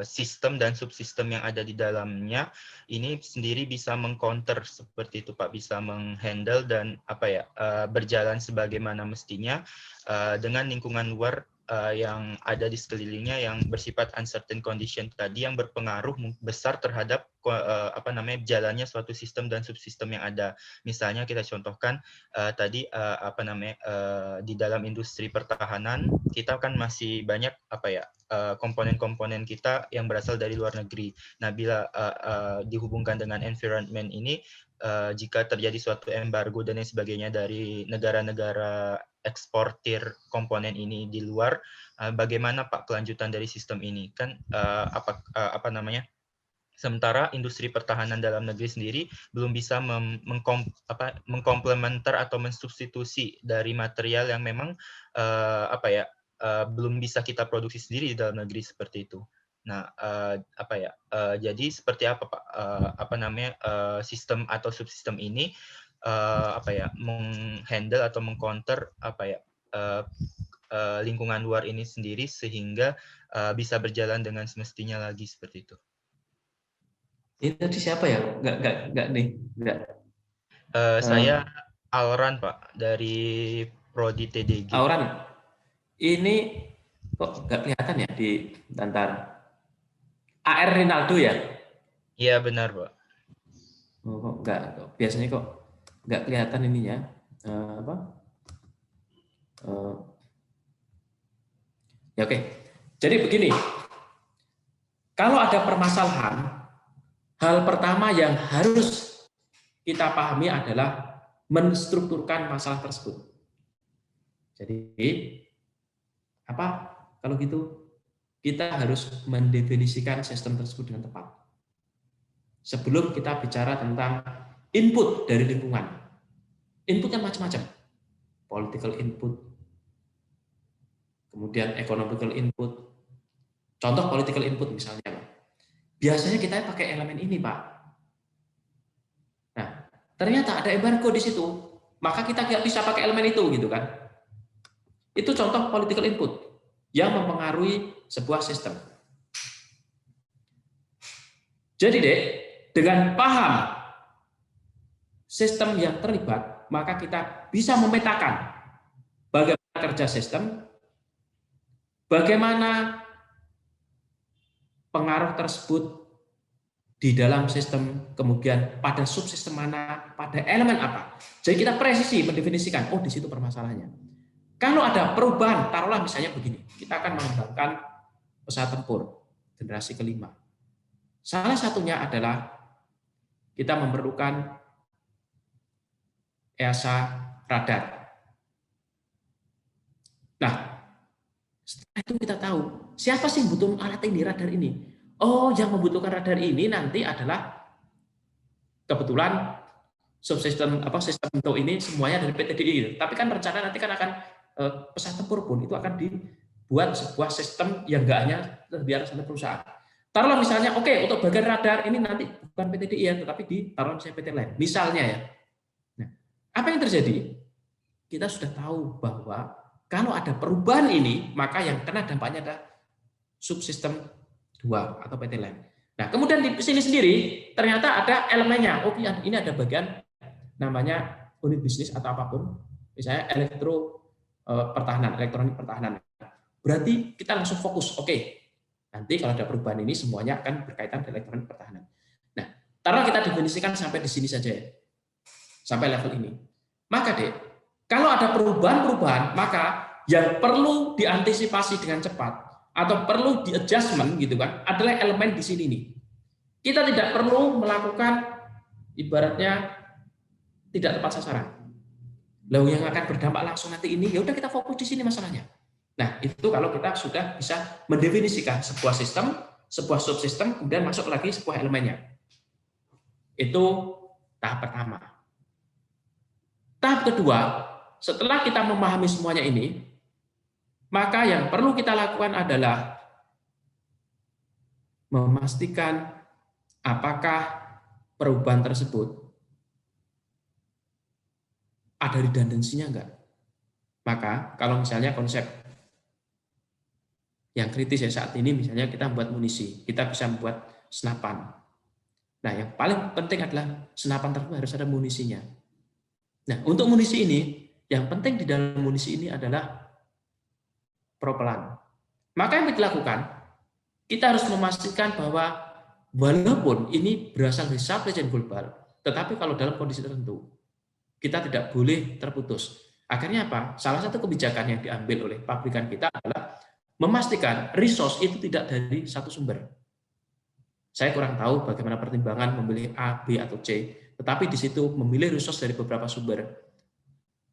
sistem dan subsistem yang ada di dalamnya ini sendiri bisa mengcounter seperti itu Pak, bisa menghandle dan berjalan sebagaimana mestinya dengan lingkungan luar yang ada di sekelilingnya yang bersifat uncertain condition tadi yang berpengaruh besar terhadap jalannya suatu sistem dan subsistem yang ada. Misalnya kita contohkan tadi di dalam industri pertahanan kita kan masih banyak komponen-komponen kita yang berasal dari luar negeri. Nah, bila dihubungkan dengan environment ini, jika terjadi suatu embargo dan lain sebagainya dari negara-negara eksportir komponen ini di luar, bagaimana Pak kelanjutan dari sistem ini? Kan sementara industri pertahanan dalam negeri sendiri belum bisa mengkomplementer atau mensubstitusi dari material yang memang belum bisa kita produksi sendiri di dalam negeri seperti itu. Nah, jadi seperti apa Pak sistem atau subsistem ini menghandle atau mengcounter lingkungan luar ini sendiri sehingga bisa berjalan dengan semestinya lagi seperti itu. Ini tadi siapa ya? Enggak nih. Saya Alran Pak dari Prodi TDG. Alran, ini kok nggak kelihatan ya di Tantar? AR Rinaldo ya? Iya benar Pak. Oh, kok nggak? Biasanya kok nggak kelihatan ininya. Ya oke. Jadi begini, kalau ada permasalahan, hal pertama yang harus kita pahami adalah menstrukturkan masalah tersebut. Jadi, apa kalau gitu? Kita harus mendefinisikan sistem tersebut dengan tepat. Sebelum kita bicara tentang input dari lingkungan. Inputnya macam-macam. Political input, kemudian economical input. Contoh political input misalnya. Biasanya kita pakai elemen ini, Pak. Nah, ternyata ada embargo di situ, maka kita nggak bisa pakai elemen itu, gitu kan? Itu contoh political input yang mempengaruhi sebuah sistem. Jadi, Dek, dengan paham sistem yang terlibat, maka kita bisa memetakan bagaimana kerja sistem, bagaimana pengaruh tersebut di dalam sistem, kemudian pada subsistem mana, pada elemen apa. Jadi kita presisi mendefinisikan, oh di situ permasalahannya. Kalau ada perubahan, taruhlah misalnya begini, kita akan mengembangkan pesawat tempur generasi kelima. Salah satunya adalah kita memerlukan EASA radar. Nah, setelah itu kita tahu siapa sih yang butuh alat ini, radar ini. Oh, yang membutuhkan radar ini nanti adalah kebetulan subsistem sistem untuk ini semuanya dari PT DI. Tapi kan rencana nanti kan akan pesawat tempur pun itu akan dibuat sebuah sistem yang enggak hanya biar sampai perusahaan. Taruhlah misalnya, oke, untuk bagian radar ini nanti bukan PT DI ya, tetapi ditaruh misalnya PT lain. Misalnya ya. Nah, apa yang terjadi? Kita sudah tahu bahwa kalau ada perubahan ini, maka yang kena dampaknya adalah subsistem 2 atau PT lain. Nah, kemudian di sini sendiri ternyata ada elemennya. Oh, ini ada bagian namanya unit bisnis atau apapun, misalnya elektronik pertahanan. Berarti kita langsung fokus. Oke, nanti kalau ada perubahan ini semuanya akan berkaitan dengan elektronik pertahanan. Nah, taruh kita definisikan sampai di sini saja ya, sampai level ini. Maka Dek, kalau ada perubahan-perubahan, maka yang perlu diantisipasi dengan cepat atau perlu di adjustment gitu kan adalah elemen di sini nih. Kita tidak perlu melakukan ibaratnya tidak tepat sasaran. Lalu yang akan berdampak langsung nanti ini ya udah kita fokus di sini masalahnya. Nah, itu kalau kita sudah bisa mendefinisikan sebuah sistem, sebuah subsistem, kemudian masuk lagi sebuah elemennya. Itu tahap pertama. Tahap kedua, setelah kita memahami semuanya ini, maka yang perlu kita lakukan adalah memastikan apakah perubahan tersebut ada redundansinya enggak. Maka kalau misalnya konsep yang kritis ya saat ini, misalnya kita membuat munisi, kita bisa membuat senapan. Nah, yang paling penting adalah senapan tersebut harus ada munisinya. Nah, untuk munisi ini, yang penting di dalam munisi ini adalah propelan. Maka yang dilakukan, kita harus memastikan bahwa walaupun ini berasal dari supply chain global, tetapi kalau dalam kondisi tertentu, kita tidak boleh terputus. Akhirnya apa? Salah satu kebijakan yang diambil oleh pabrikan kita adalah memastikan resource itu tidak dari satu sumber. Saya kurang tahu bagaimana pertimbangan memilih A, B, atau C, tetapi di situ memilih resource dari beberapa sumber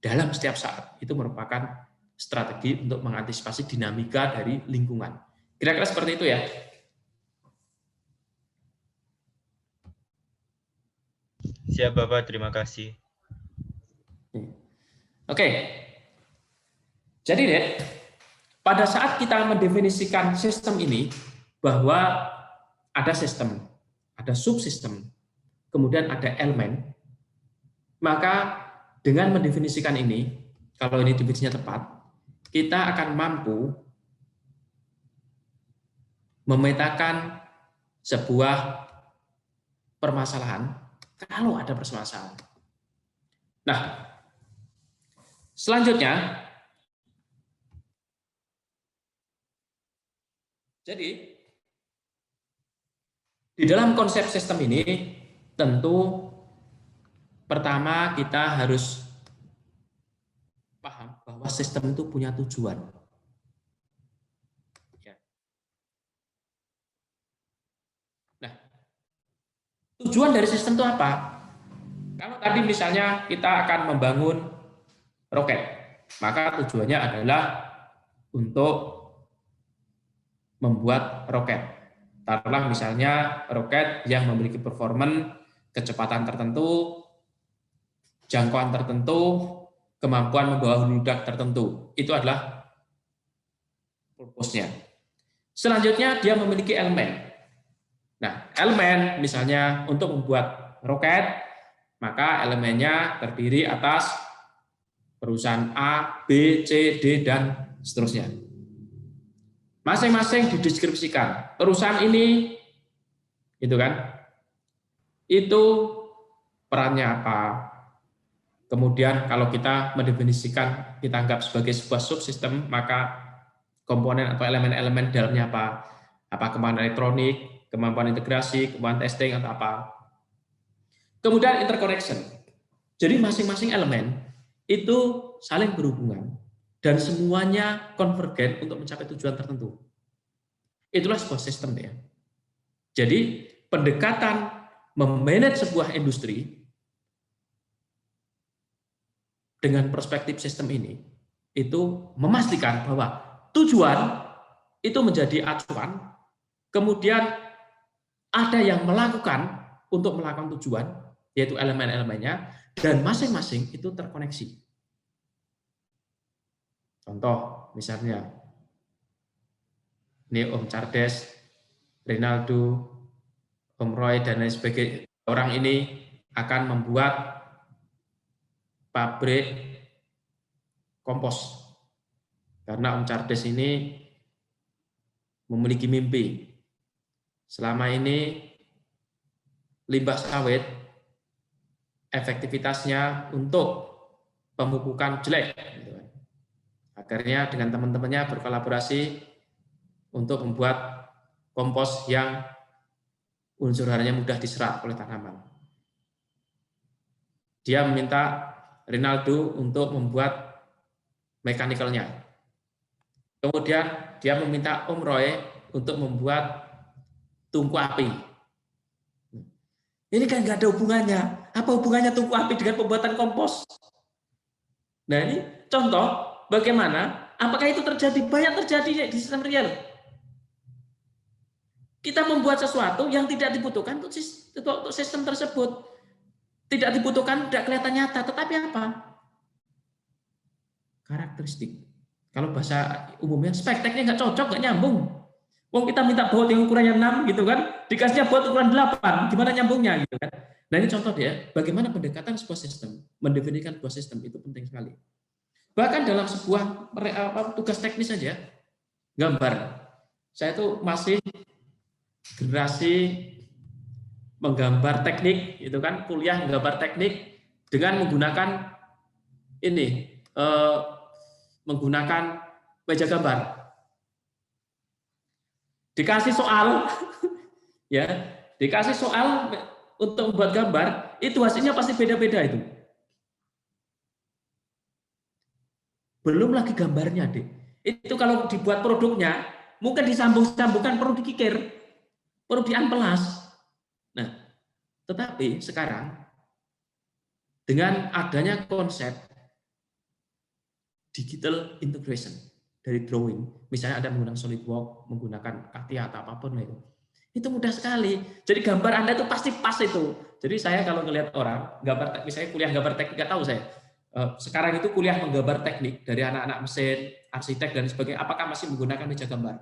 dalam setiap saat itu merupakan strategi untuk mengantisipasi dinamika dari lingkungan. Kira-kira seperti itu ya. Siap Bapak, terima kasih. Oke. Jadi deh, pada saat kita mendefinisikan sistem ini, bahwa ada sistem, ada subsistem, kemudian ada elemen, maka dengan mendefinisikan ini, kalau ini definisinya tepat, kita akan mampu memetakan sebuah permasalahan kalau ada permasalahan. Nah, selanjutnya, jadi di dalam konsep sistem ini tentu pertama kita harus paham bahwa sistem itu punya tujuan. Nah, tujuan dari sistem itu apa? Kalau tadi misalnya kita akan membangun roket, maka tujuannya adalah untuk membuat roket. Taruhlah misalnya roket yang memiliki performa kecepatan tertentu, jangkauan tertentu, kemampuan membawa huludak tertentu. Itu adalah purpose-nya. Selanjutnya dia memiliki elemen. Nah, elemen misalnya untuk membuat roket, maka elemennya terdiri atas perusahaan A, B, C, D, dan seterusnya. Masing-masing dideskripsikan. Perusahaan ini, itu kan, itu perannya apa. Kemudian kalau kita mendefinisikan, kita anggap sebagai sebuah subsistem, maka komponen atau elemen-elemen dalamnya apa? Apa kemampuan elektronik, kemampuan integrasi, kemampuan testing, atau apa. Kemudian interconnection. Jadi masing-masing elemen itu saling berhubungan dan semuanya konvergen untuk mencapai tujuan tertentu. Itulah sebuah sistem ya. Jadi pendekatan memanage sebuah industri dengan perspektif sistem ini itu memastikan bahwa tujuan itu menjadi acuan, kemudian ada yang melakukan untuk melakukan tujuan, yaitu elemen-elemennya, dan masing-masing itu terkoneksi. Contoh, misalnya, ini Om Chardes, Rinaldo, Om Roy, dan lain sebagainya. Orang ini akan membuat pabrik kompos. Karena Om Chardes ini memiliki mimpi. Selama ini, limbah sawit, efektivitasnya untuk pemupukan jelek. Akhirnya dengan teman-temannya berkolaborasi untuk membuat kompos yang unsur harinya mudah diserap oleh tanaman. Dia meminta Rinaldo untuk membuat mekanikalnya. Kemudian dia meminta Om Roy untuk membuat tungku api. Ini kan nggak ada hubungannya. Apa hubungannya tungku api dengan pembuatan kompos? Nah ini contoh bagaimana, apakah itu terjadi? Banyak terjadi di sistem real. Kita membuat sesuatu yang tidak dibutuhkan untuk sistem tersebut. Tidak dibutuhkan, tidak kelihatan nyata, tetapi apa? Karakteristik. Kalau bahasa umumnya, spekteknya nggak cocok, nggak nyambung. Wong kita minta baut yang ukurannya 6 gitu kan, dikasihnya baut ukuran 8, gimana nyambungnya gitu kan. Nah ini contoh dia, bagaimana pendekatan sebuah sistem, mendefinisikan sebuah sistem itu penting sekali. Bahkan dalam sebuah tugas teknis saja, gambar. Saya itu masih generasi menggambar teknik, itu kan kuliah menggambar teknik dengan menggunakan ini, menggunakan meja gambar. Dikasih soal, ya, dikasih soal untuk membuat gambar, itu hasilnya pasti beda-beda itu. Belum lagi gambarnya, Dek. Itu kalau dibuat produknya, mungkin disambung-sambungkan, perlu dikikir, perlu diamplas. Nah, tetapi sekarang dengan adanya konsep digital integration dari drawing, misalnya ada menggunakan SolidWorks, menggunakan CATIA atau apapun itu mudah sekali. Jadi gambar Anda itu pasti pas itu. Jadi saya kalau ngelihat orang gambar, misalnya kuliah gambar teknik, nggak tahu saya. Sekarang itu kuliah menggambar teknik dari anak-anak mesin, arsitek dan sebagainya. Apakah masih menggunakan meja gambar?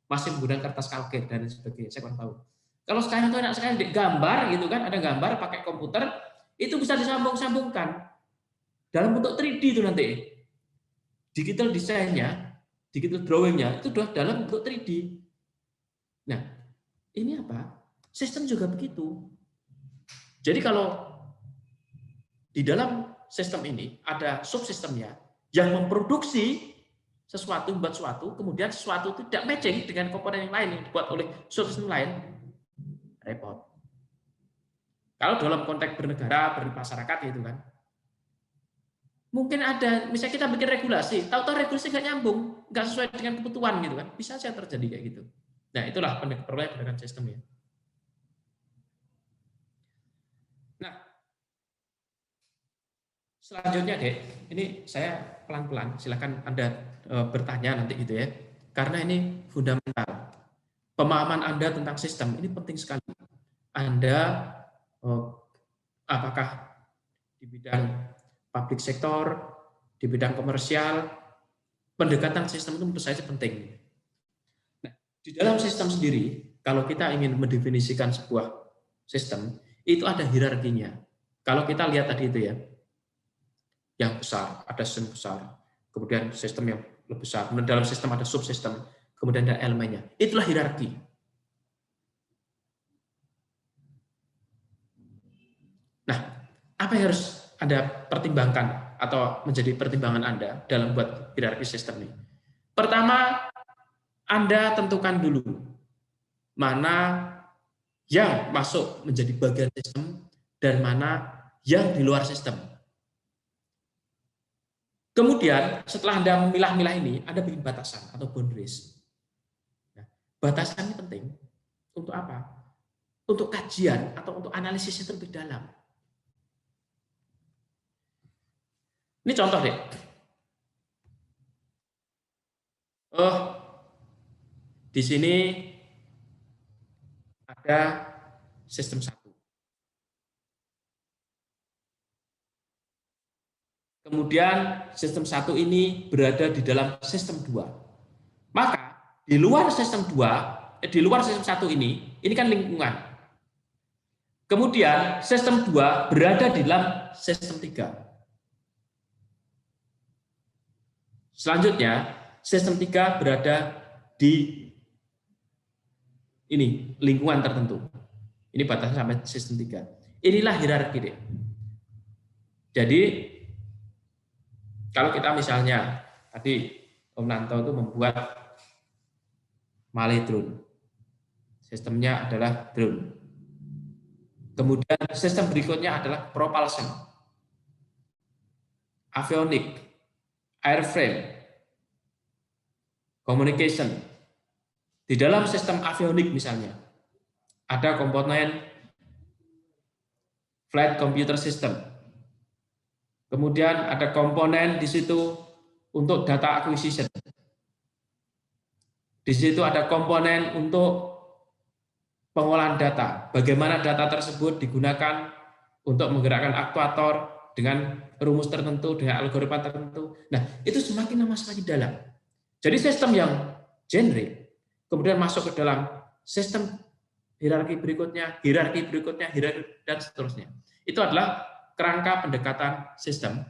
Masih menggunakan kertas kalkir dan sebagainya? Saya kurang tahu. Kalau sekarang itu anak sekalian gambar gitu kan, ada gambar pakai komputer, itu bisa disambung-sambungkan dalam bentuk 3D itu nanti. Digital desainnya, digital drawingnya itu sudah dalam bentuk 3D. Nah, ini apa? Sistem juga begitu. Jadi kalau di dalam sistem ini ada subsistemnya yang memproduksi sesuatu, membuat sesuatu, kemudian sesuatu tidak matching dengan komponen yang lain yang dibuat oleh subsistem lain, repot. Kalau dalam konteks bernegara, bermasyarakat itu kan, mungkin ada, misalnya kita bikin regulasi, tahu-tahu regulasi nggak nyambung, nggak sesuai dengan kebutuhan gitu kan, bisa saja terjadi kayak gitu. Nah itulah pendekatan sistemnya. Nah selanjutnya Dek, ini saya pelan-pelan, silakan Anda bertanya nanti gitu ya, karena ini fundamental. Pemahaman Anda tentang sistem ini penting sekali. Anda apakah di bidang public sektor, di bidang komersial, pendekatan sistem itu menurut saya penting. Nah, di dalam sistem sendiri, kalau kita ingin mendefinisikan sebuah sistem, itu ada hierarkinya. Kalau kita lihat tadi itu ya, yang besar, ada sistem besar, kemudian sistem yang lebih besar, kemudian dalam sistem ada subsistem, kemudian ada elemennya. Itulah hierarki. Nah, apa yang harus Anda pertimbangkan atau menjadi pertimbangan Anda dalam buat hierarki sistem ini? Pertama, Anda tentukan dulu mana yang masuk menjadi bagian sistem dan mana yang di luar sistem. Kemudian setelah Anda memilah-milah ini, Anda bikin batasan atau boundaries. Nah, batasan ini penting untuk apa? Untuk kajian atau untuk analisis yang lebih dalam. Ini contoh deh. Di sini ada sistem 1. Kemudian sistem 1 ini berada di dalam sistem 2. Maka di luar sistem 2, di luar sistem 1 ini kan lingkungan. Kemudian sistem 2 berada di dalam sistem 3. Selanjutnya, sistem 3 berada di ini lingkungan tertentu. Ini batasnya sampai sistem 3. Inilah hierarki deh. Jadi kalau kita misalnya tadi Om Nanto itu membuat Male drone. Sistemnya adalah drone. Kemudian sistem berikutnya adalah propulsion, avionik, airframe, communication. Di dalam sistem avionik misalnya, ada komponen flight computer system. Kemudian ada komponen di situ untuk data acquisition. Di situ ada komponen untuk pengolahan data. Bagaimana data tersebut digunakan untuk menggerakkan aktuator dengan rumus tertentu, dengan algoritma tertentu. Nah, itu semakin lama semakin dalam. Jadi sistem yang generik, kemudian masuk ke dalam sistem hierarki berikutnya, dan seterusnya. Itu adalah kerangka pendekatan sistem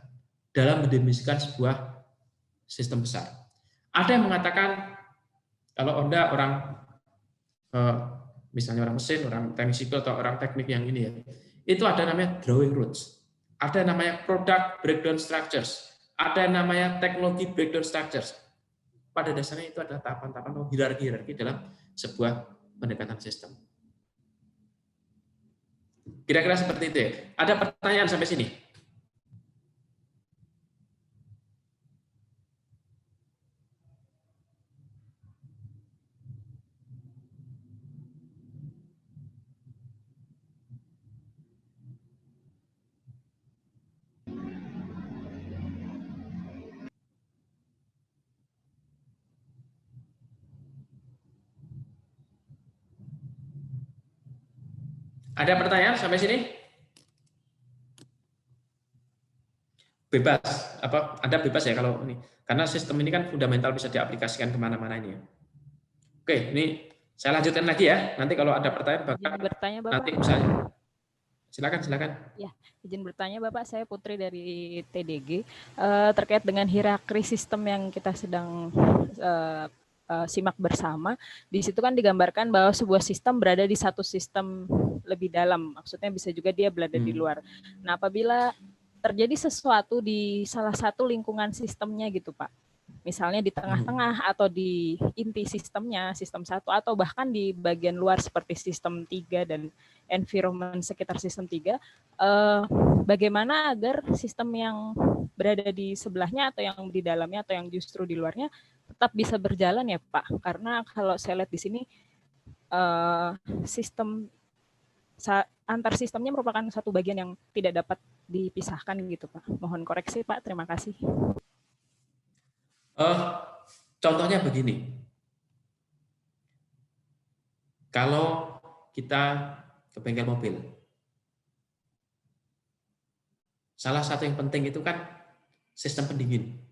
dalam mendefinisikan sebuah sistem besar. Ada yang mengatakan, kalau Anda orang, misalnya orang mesin, orang teknik sipil, atau orang teknik yang ini ya, itu ada namanya drawing rules, ada namanya product breakdown structures, ada namanya teknologi breakdown structures. Pada dasarnya itu adalah tahapan-tahapan atau hierarki dalam sebuah pendekatan sistem. Kira-kira seperti itu ya. Ada pertanyaan sampai sini? Ada pertanyaan sampai sini? Bebas, Anda bebas ya kalau ini, karena sistem ini kan fundamental, bisa diaplikasikan kemana-mana ini ya. Oke, ini saya lanjutkan lagi ya. Nanti kalau ada pertanyaan, bertanya Bapak. Nanti misalnya, silakan. Ya, izin bertanya Bapak, saya Putri dari TDG terkait dengan hierarki sistem yang kita sedang simak bersama. Di situ kan digambarkan bahwa sebuah sistem berada di satu sistem lebih dalam, maksudnya bisa juga dia berada di luar. Nah, apabila terjadi sesuatu di salah satu lingkungan sistemnya gitu Pak, misalnya di tengah-tengah atau di inti sistemnya, sistem 1, atau bahkan di bagian luar seperti sistem 3 dan environment sekitar sistem 3, bagaimana agar sistem yang berada di sebelahnya atau yang di dalamnya atau yang justru di luarnya tetap bisa berjalan ya Pak? Karena kalau saya lihat di sini sistem antar sistemnya merupakan satu bagian yang tidak dapat dipisahkan gitu Pak. Mohon koreksi Pak, terima kasih. Contohnya begini, kalau kita ke bengkel mobil, salah satu yang penting itu kan sistem pendingin,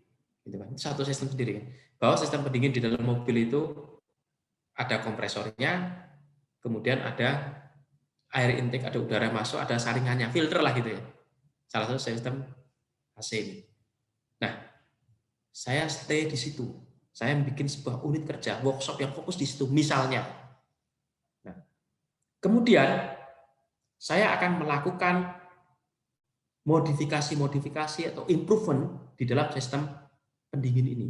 gitu kan? Satu sistem sendiri kan. Bahwa sistem pendingin di dalam mobil itu ada kompresornya, kemudian ada air intake, ada udara masuk, ada saringannya, filter lah gitu ya. Salah satu sistem AC ini. Nah, saya stay di situ. Saya bikin sebuah unit kerja, workshop yang fokus di situ, misalnya. Nah, kemudian saya akan melakukan modifikasi atau improvement di dalam sistem pendingin ini.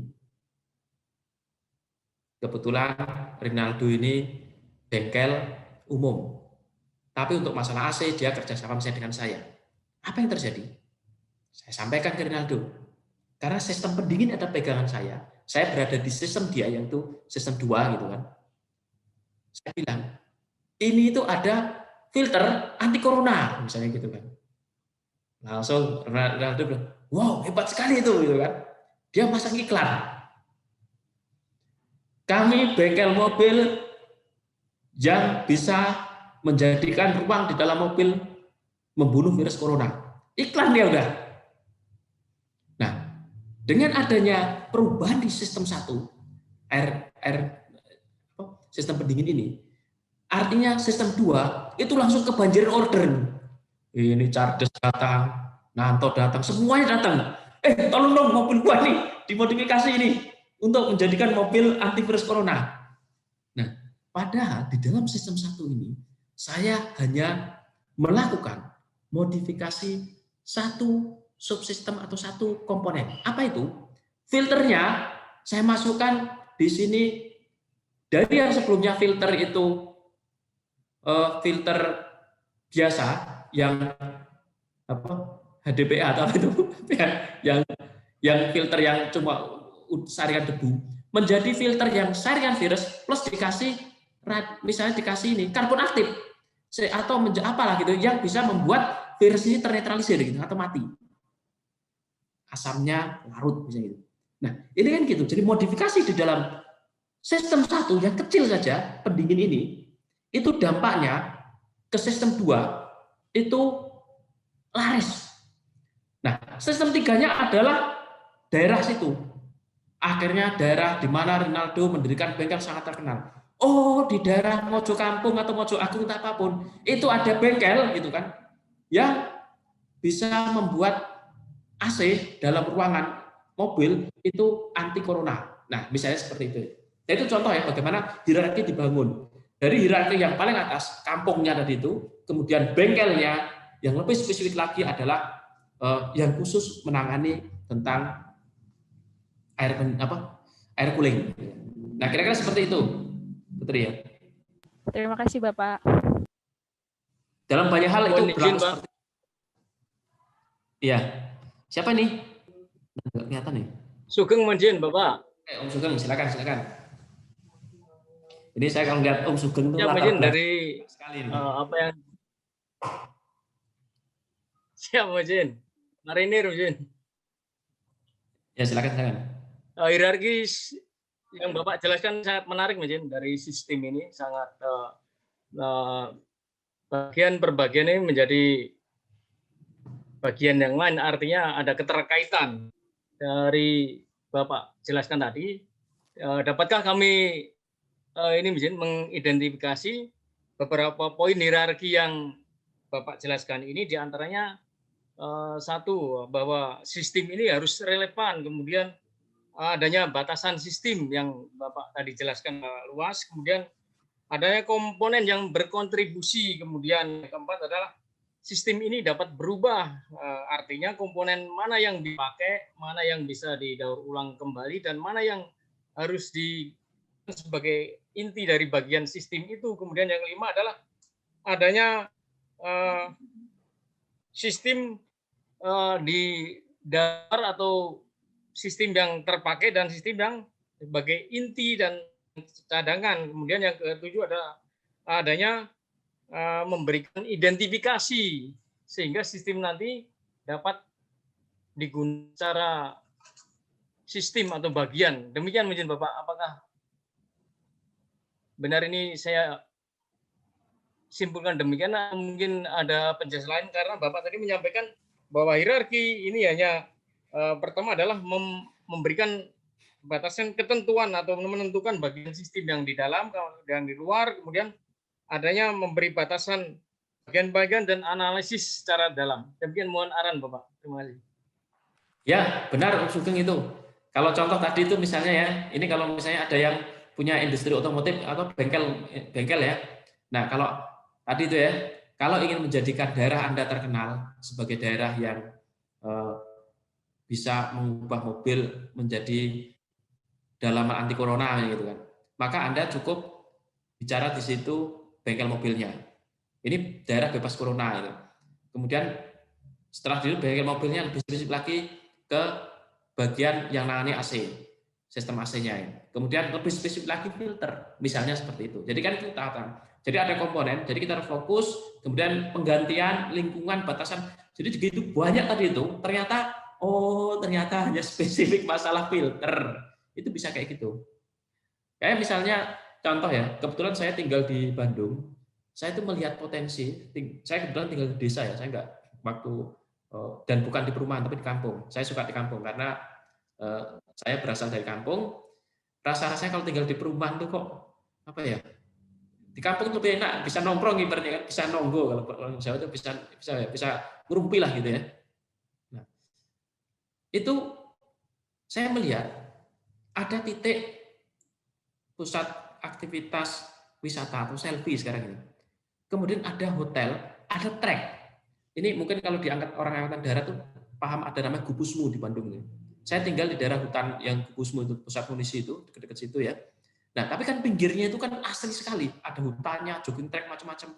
Kebetulan Rinaldo ini bengkel umum, tapi untuk masalah AC dia kerjasama misalnya dengan saya. Apa yang terjadi? Saya sampaikan ke Rinaldo, karena sistem pendingin ada pegangan saya berada di sistem dia yang itu sistem 2 gitu kan. Saya bilang, ini itu ada filter anti corona misalnya gitu kan. Langsung Rinaldo bilang, wow hebat sekali itu gitu kan. Dia pasang iklan. Kami bengkel mobil yang bisa menjadikan ruang di dalam mobil membunuh virus corona. Iklan dia udah. Nah, dengan adanya perubahan di sistem 1, sistem pendingin ini, artinya sistem 2 itu langsung kebanjiran order. Ini Chardes datang, Nanto datang, semuanya datang. Tolong dong mobil gua nih dimodifikasi ini untuk menjadikan mobil antivirus corona. Nah, padahal di dalam sistem 1 ini saya hanya melakukan modifikasi satu subsistem atau satu komponen. Apa itu? Filternya saya masukkan di sini dari yang sebelumnya filter itu filter biasa yang HDPA atau apa itu yang filter yang cuma saringan debu. menjadi filter yang saringan virus plus dikasih misalnya dikasih ini karbon aktif atau apalah gitu yang bisa membuat virus ini ternetralisir gitu atau mati. Asamnya larut misalnya gitu. Nah, ini kan gitu. Jadi modifikasi di dalam sistem 1 yang kecil saja pendingin ini itu dampaknya ke sistem 2 itu laris. Nah, sistem 3-nya adalah daerah situ. Akhirnya daerah di mana Rinaldo mendirikan bengkel sangat terkenal. Oh, di daerah Mojo Kampung atau Mojo Agung atau apapun, itu ada bengkel gitu kan, yang bisa membuat AC dalam ruangan mobil itu anti corona. Nah, misalnya seperti itu. Nah, itu contoh ya bagaimana hierarki dibangun. Dari hierarki yang paling atas, kampungnya tadi itu, kemudian bengkelnya, yang lebih spesifik lagi adalah yang khusus menangani tentang air cooling. Nah, kira-kira seperti itu, Putri ya. Terima kasih Bapak. Dalam banyak hal itu berlaku Pak. seperti. Iya. Siapa nih? Nggak kelihatan nih. Sugeng Manjin, Bapak. Om Sugeng, silakan. Ini saya kalau lihat Om Sugeng itu Ya, Manjin dari sekali nih. apa yang siap Manjin. Marinir Manjin. Ya, silakan. Hierarki yang Bapak jelaskan sangat menarik, Majin. Dari sistem ini sangat bagian per bagian ini menjadi bagian yang lain, artinya ada keterkaitan dari Bapak jelaskan tadi. Dapatkah kami ini Majin mengidentifikasi beberapa poin hierarki yang Bapak jelaskan ini, diantaranya satu, bahwa sistem ini harus relevan, kemudian adanya batasan sistem yang Bapak tadi jelaskan luas, kemudian adanya komponen yang berkontribusi, kemudian keempat adalah sistem ini dapat berubah, artinya komponen mana yang dipakai, mana yang bisa didaur ulang kembali, dan mana yang harus sebagai inti dari bagian sistem itu. Kemudian yang kelima adalah adanya sistem di dasar atau sistem yang terpakai dan sistem yang sebagai inti dan cadangan. Kemudian yang ketujuh adalah adanya memberikan identifikasi sehingga sistem nanti dapat digunakan secara sistem atau bagian. Demikian mungkin Bapak, apakah benar ini saya simpulkan demikian? Mungkin ada penjelasan lain, karena Bapak tadi menyampaikan bahwa hierarki ini hanya pertama adalah memberikan batasan ketentuan atau menentukan bagian sistem yang di dalam, yang di luar, kemudian adanya memberi batasan bagian-bagian dan analisis secara dalam. Demikian mohon arahan Bapak. Terima kasih. Ya, benar Om Sugeng itu. Kalau contoh tadi itu misalnya ya, ini kalau misalnya ada yang punya industri otomotif atau bengkel ya. Nah, kalau tadi itu ya, kalau ingin menjadikan daerah Anda terkenal sebagai daerah yang bisa mengubah mobil menjadi dalaman anti corona gitu kan, maka Anda cukup bicara di situ bengkel mobilnya. Ini daerah bebas corona gitu. Kemudian setelah itu bengkel mobilnya lebih spesifik lagi ke bagian yang nangani AC, sistem AC-nya ya. Kemudian lebih spesifik lagi filter, misalnya seperti itu. Jadi kan itu tahapan. Jadi ada komponen, jadi kita harus fokus, kemudian penggantian lingkungan, batasan. Jadi begitu banyak tadi itu, ternyata hanya spesifik masalah filter. Itu bisa kayak gitu. Kayak misalnya contoh ya, kebetulan saya tinggal di Bandung, saya itu melihat potensi, saya kebetulan tinggal di desa ya, saya enggak dan bukan di perumahan tapi di kampung. Saya suka di kampung karena saya berasal dari kampung. Rasa-rasanya kalau tinggal di perumahan tuh kok apa ya? Di kampung tuh lebih enak, bisa nongkrong ibaratnya kan, bisa nonggo kalau orang Jawa itu bisa ngerumpi lah gitu ya. Nah, itu saya melihat ada titik pusat aktivitas wisata atau selfie sekarang ini. Kemudian ada hotel, ada trek. Ini mungkin kalau diangkat orang angkatan darat tuh paham ada namanya Gubusmu di Bandung ini. Saya tinggal di daerah hutan yang Gubusmu itu, pusat munisi itu, dekat-dekat situ ya. Nah, tapi kan pinggirnya itu kan asri sekali. Ada hutannya, jogging track, macam-macam.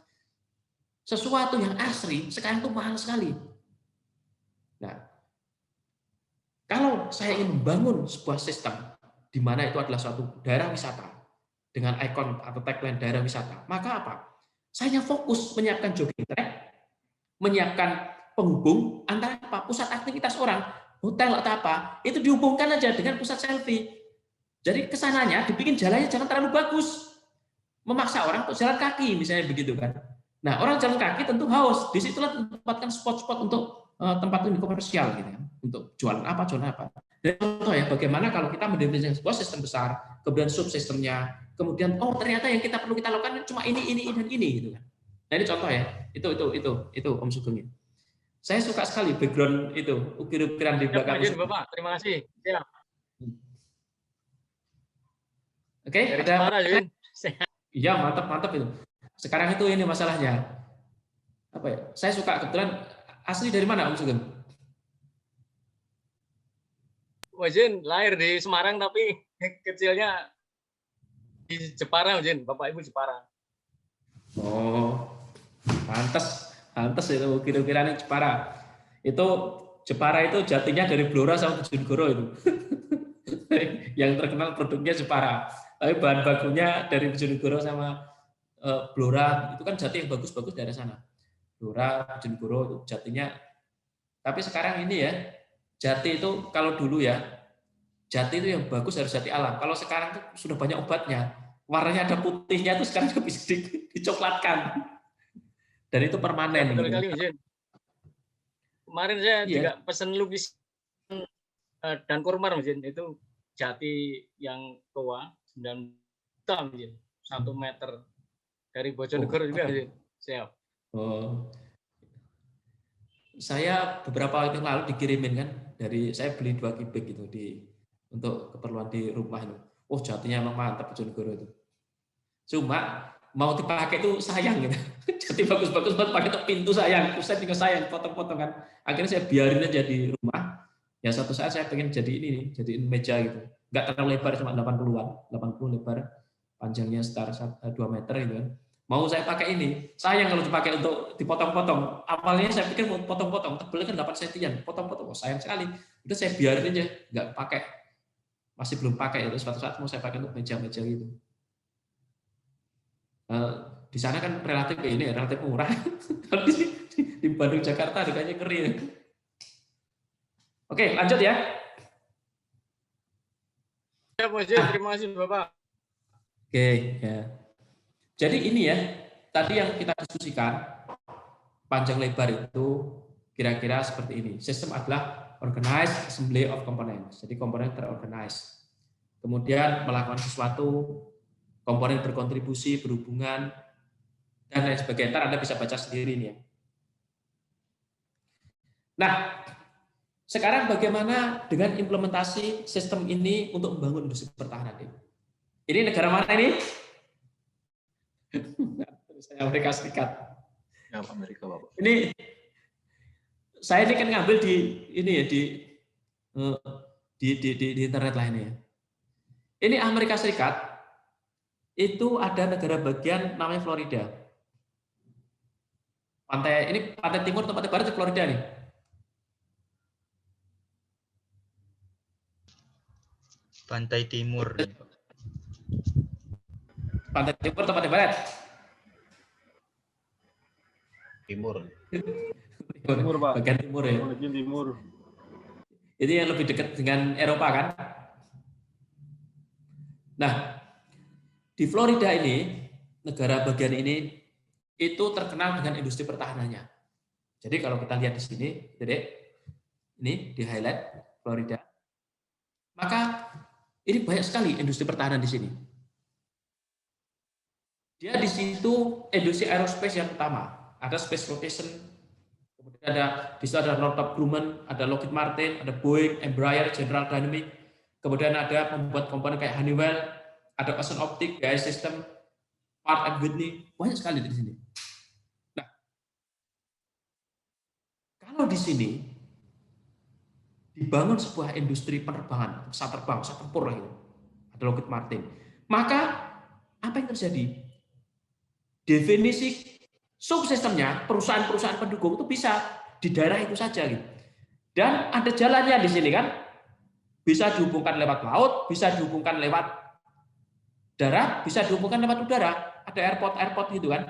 Sesuatu yang asri, sekarang itu mahal sekali. Nah, kalau saya ingin membangun sebuah sistem di mana itu adalah suatu daerah wisata dengan ikon atau tagline daerah wisata, maka apa? Saya fokus menyiapkan jogging track, menyiapkan penghubung antara apa? Pusat aktivitas orang, hotel atau apa, itu dihubungkan aja dengan pusat selfie. Jadi kesananya dibikin jalannya jangan terlalu bagus, memaksa orang untuk jalan kaki misalnya begitu kan. Nah, orang jalan kaki tentu haus, disitulah tempatkan spot-spot untuk tempat ini komersial gitu ya, untuk jualan apa. Dan contoh ya, bagaimana kalau kita mendefinisikan sebuah sistem besar, kemudian subsistemnya, kemudian ternyata yang kita perlu kita lakukan cuma ini dan ini gitu kan. Nah, ini contoh ya, itu Om Sugeng. Saya suka sekali background itu, ukir-ukiran di belakang. Bapak, terima kasih. Siap. Oke, ada. Iya, mantap itu. Sekarang itu ini masalahnya. Apa ya? Saya suka kebetulan asli dari mana Om Sugeng? Izin lahir di Semarang tapi kecilnya di Jepara, Izin. Bapak Ibu Jepara. Oh, pantes itu kira-kira Jepara. Itu Jepara itu jatinya dari Blora sama Bojonegoro itu. Yang terkenal produknya Jepara. Tapi bahan bakunya dari Bojonegoro sama Blora, itu kan jati yang bagus-bagus dari sana. Blora, Bojonegoro itu jatinya. Tapi sekarang ini ya, jati itu kalau dulu ya, jati itu yang bagus harus jati alam. Kalau sekarang itu sudah banyak obatnya, warnanya ada putihnya itu sekarang bisa dicoklatkan. Dan itu permanen. Betul sekali, Izin. Kemarin saya juga pesan lukis dan kurmar, Izin. Itu jati yang tua, 9 tahun, Izin. 1 meter. Dari Bojonegoro juga, Izin. Siap. Oh. Saya beberapa waktu yang lalu dikirimin kan, saya beli 2 kubik gitu untuk keperluan di rumah itu. Oh, jatinya emang mantap Bojonegoro itu. Cuma mau dipakai itu sayang gitu. Jadi bagus-bagus buat pakai untuk pintu sayang. Terus saya tinggal sayang potong-potong kan. Akhirnya saya biarin aja di rumah. Ya suatu saat saya pengen jadi jadiin meja gitu. Enggak terlalu lebar, cuma 80 lebar. Panjangnya sekitar 2 meter gitu kan. Mau saya pakai ini. Sayang kalau dipakai untuk dipotong-potong. Awalnya saya pikir mau potong-potong, tebalnya kan 8 cm. Potong-potong, oh, sayang sekali. Udah saya biarin aja, enggak pakai. Masih belum pakai. Terus suatu saat mau saya pakai untuk meja-meja gitu. Di sana kan relatif murah. Kalau di Bandung, Jakarta harganya ngeri ya. Oke, lanjut ya. Terima kasih Bapak. Oke, ya. Jadi ini ya, tadi yang kita diskusikan panjang lebar itu kira-kira seperti ini. Sistem adalah organized assembly of components. Jadi komponen terorganize. Kemudian melakukan sesuatu, komponen berkontribusi, berhubungan, dan lain sebagainya. Ntar Anda bisa baca sendiri nih ya. Nah, sekarang bagaimana dengan implementasi sistem ini untuk membangun industri pertahanan ini? Ini negara mana ini? Amerika Serikat. Ya, Amerika, Bapak. Ini saya ini kan ngambil di internet lah ini ya. Ini Amerika Serikat. Itu ada negara bagian namanya Florida. Pantai timur atau pantai barat di Florida nih. Pantai timur. Pantai timur atau pantai barat? Timur. Timur, Pak. Bagian timur ya. Bagian timur. Ini yang lebih dekat dengan Eropa kan? Nah, di Florida ini, negara bagian ini, itu terkenal dengan industri pertahanannya. Jadi kalau kita lihat di sini, ini di highlight Florida. Maka ini banyak sekali industri pertahanan di sini. Dia di situ industri aerospace yang utama. Ada Space Rotation, kemudian di situ ada Northrop Grumman, ada Lockheed Martin, ada Boeing, Embraer, General Dynamics, kemudian ada pembuat komponen kayak Honeywell, ada Ocean Optic, GI System, Pratt & Whitney, banyak sekali di sini. Nah, kalau di sini dibangun sebuah industri penerbangan, pesawat terbang, pesawat tempur gitu, ada Lockheed Martin, maka apa yang terjadi? Definisi subsistemnya, perusahaan-perusahaan pendukung itu bisa di daerah itu saja gitu. Dan ada jalannya di sini kan, bisa dihubungkan lewat laut, bisa dihubungkan lewat darat, bisa dihubungkan lewat udara. Ada airport gitu kan.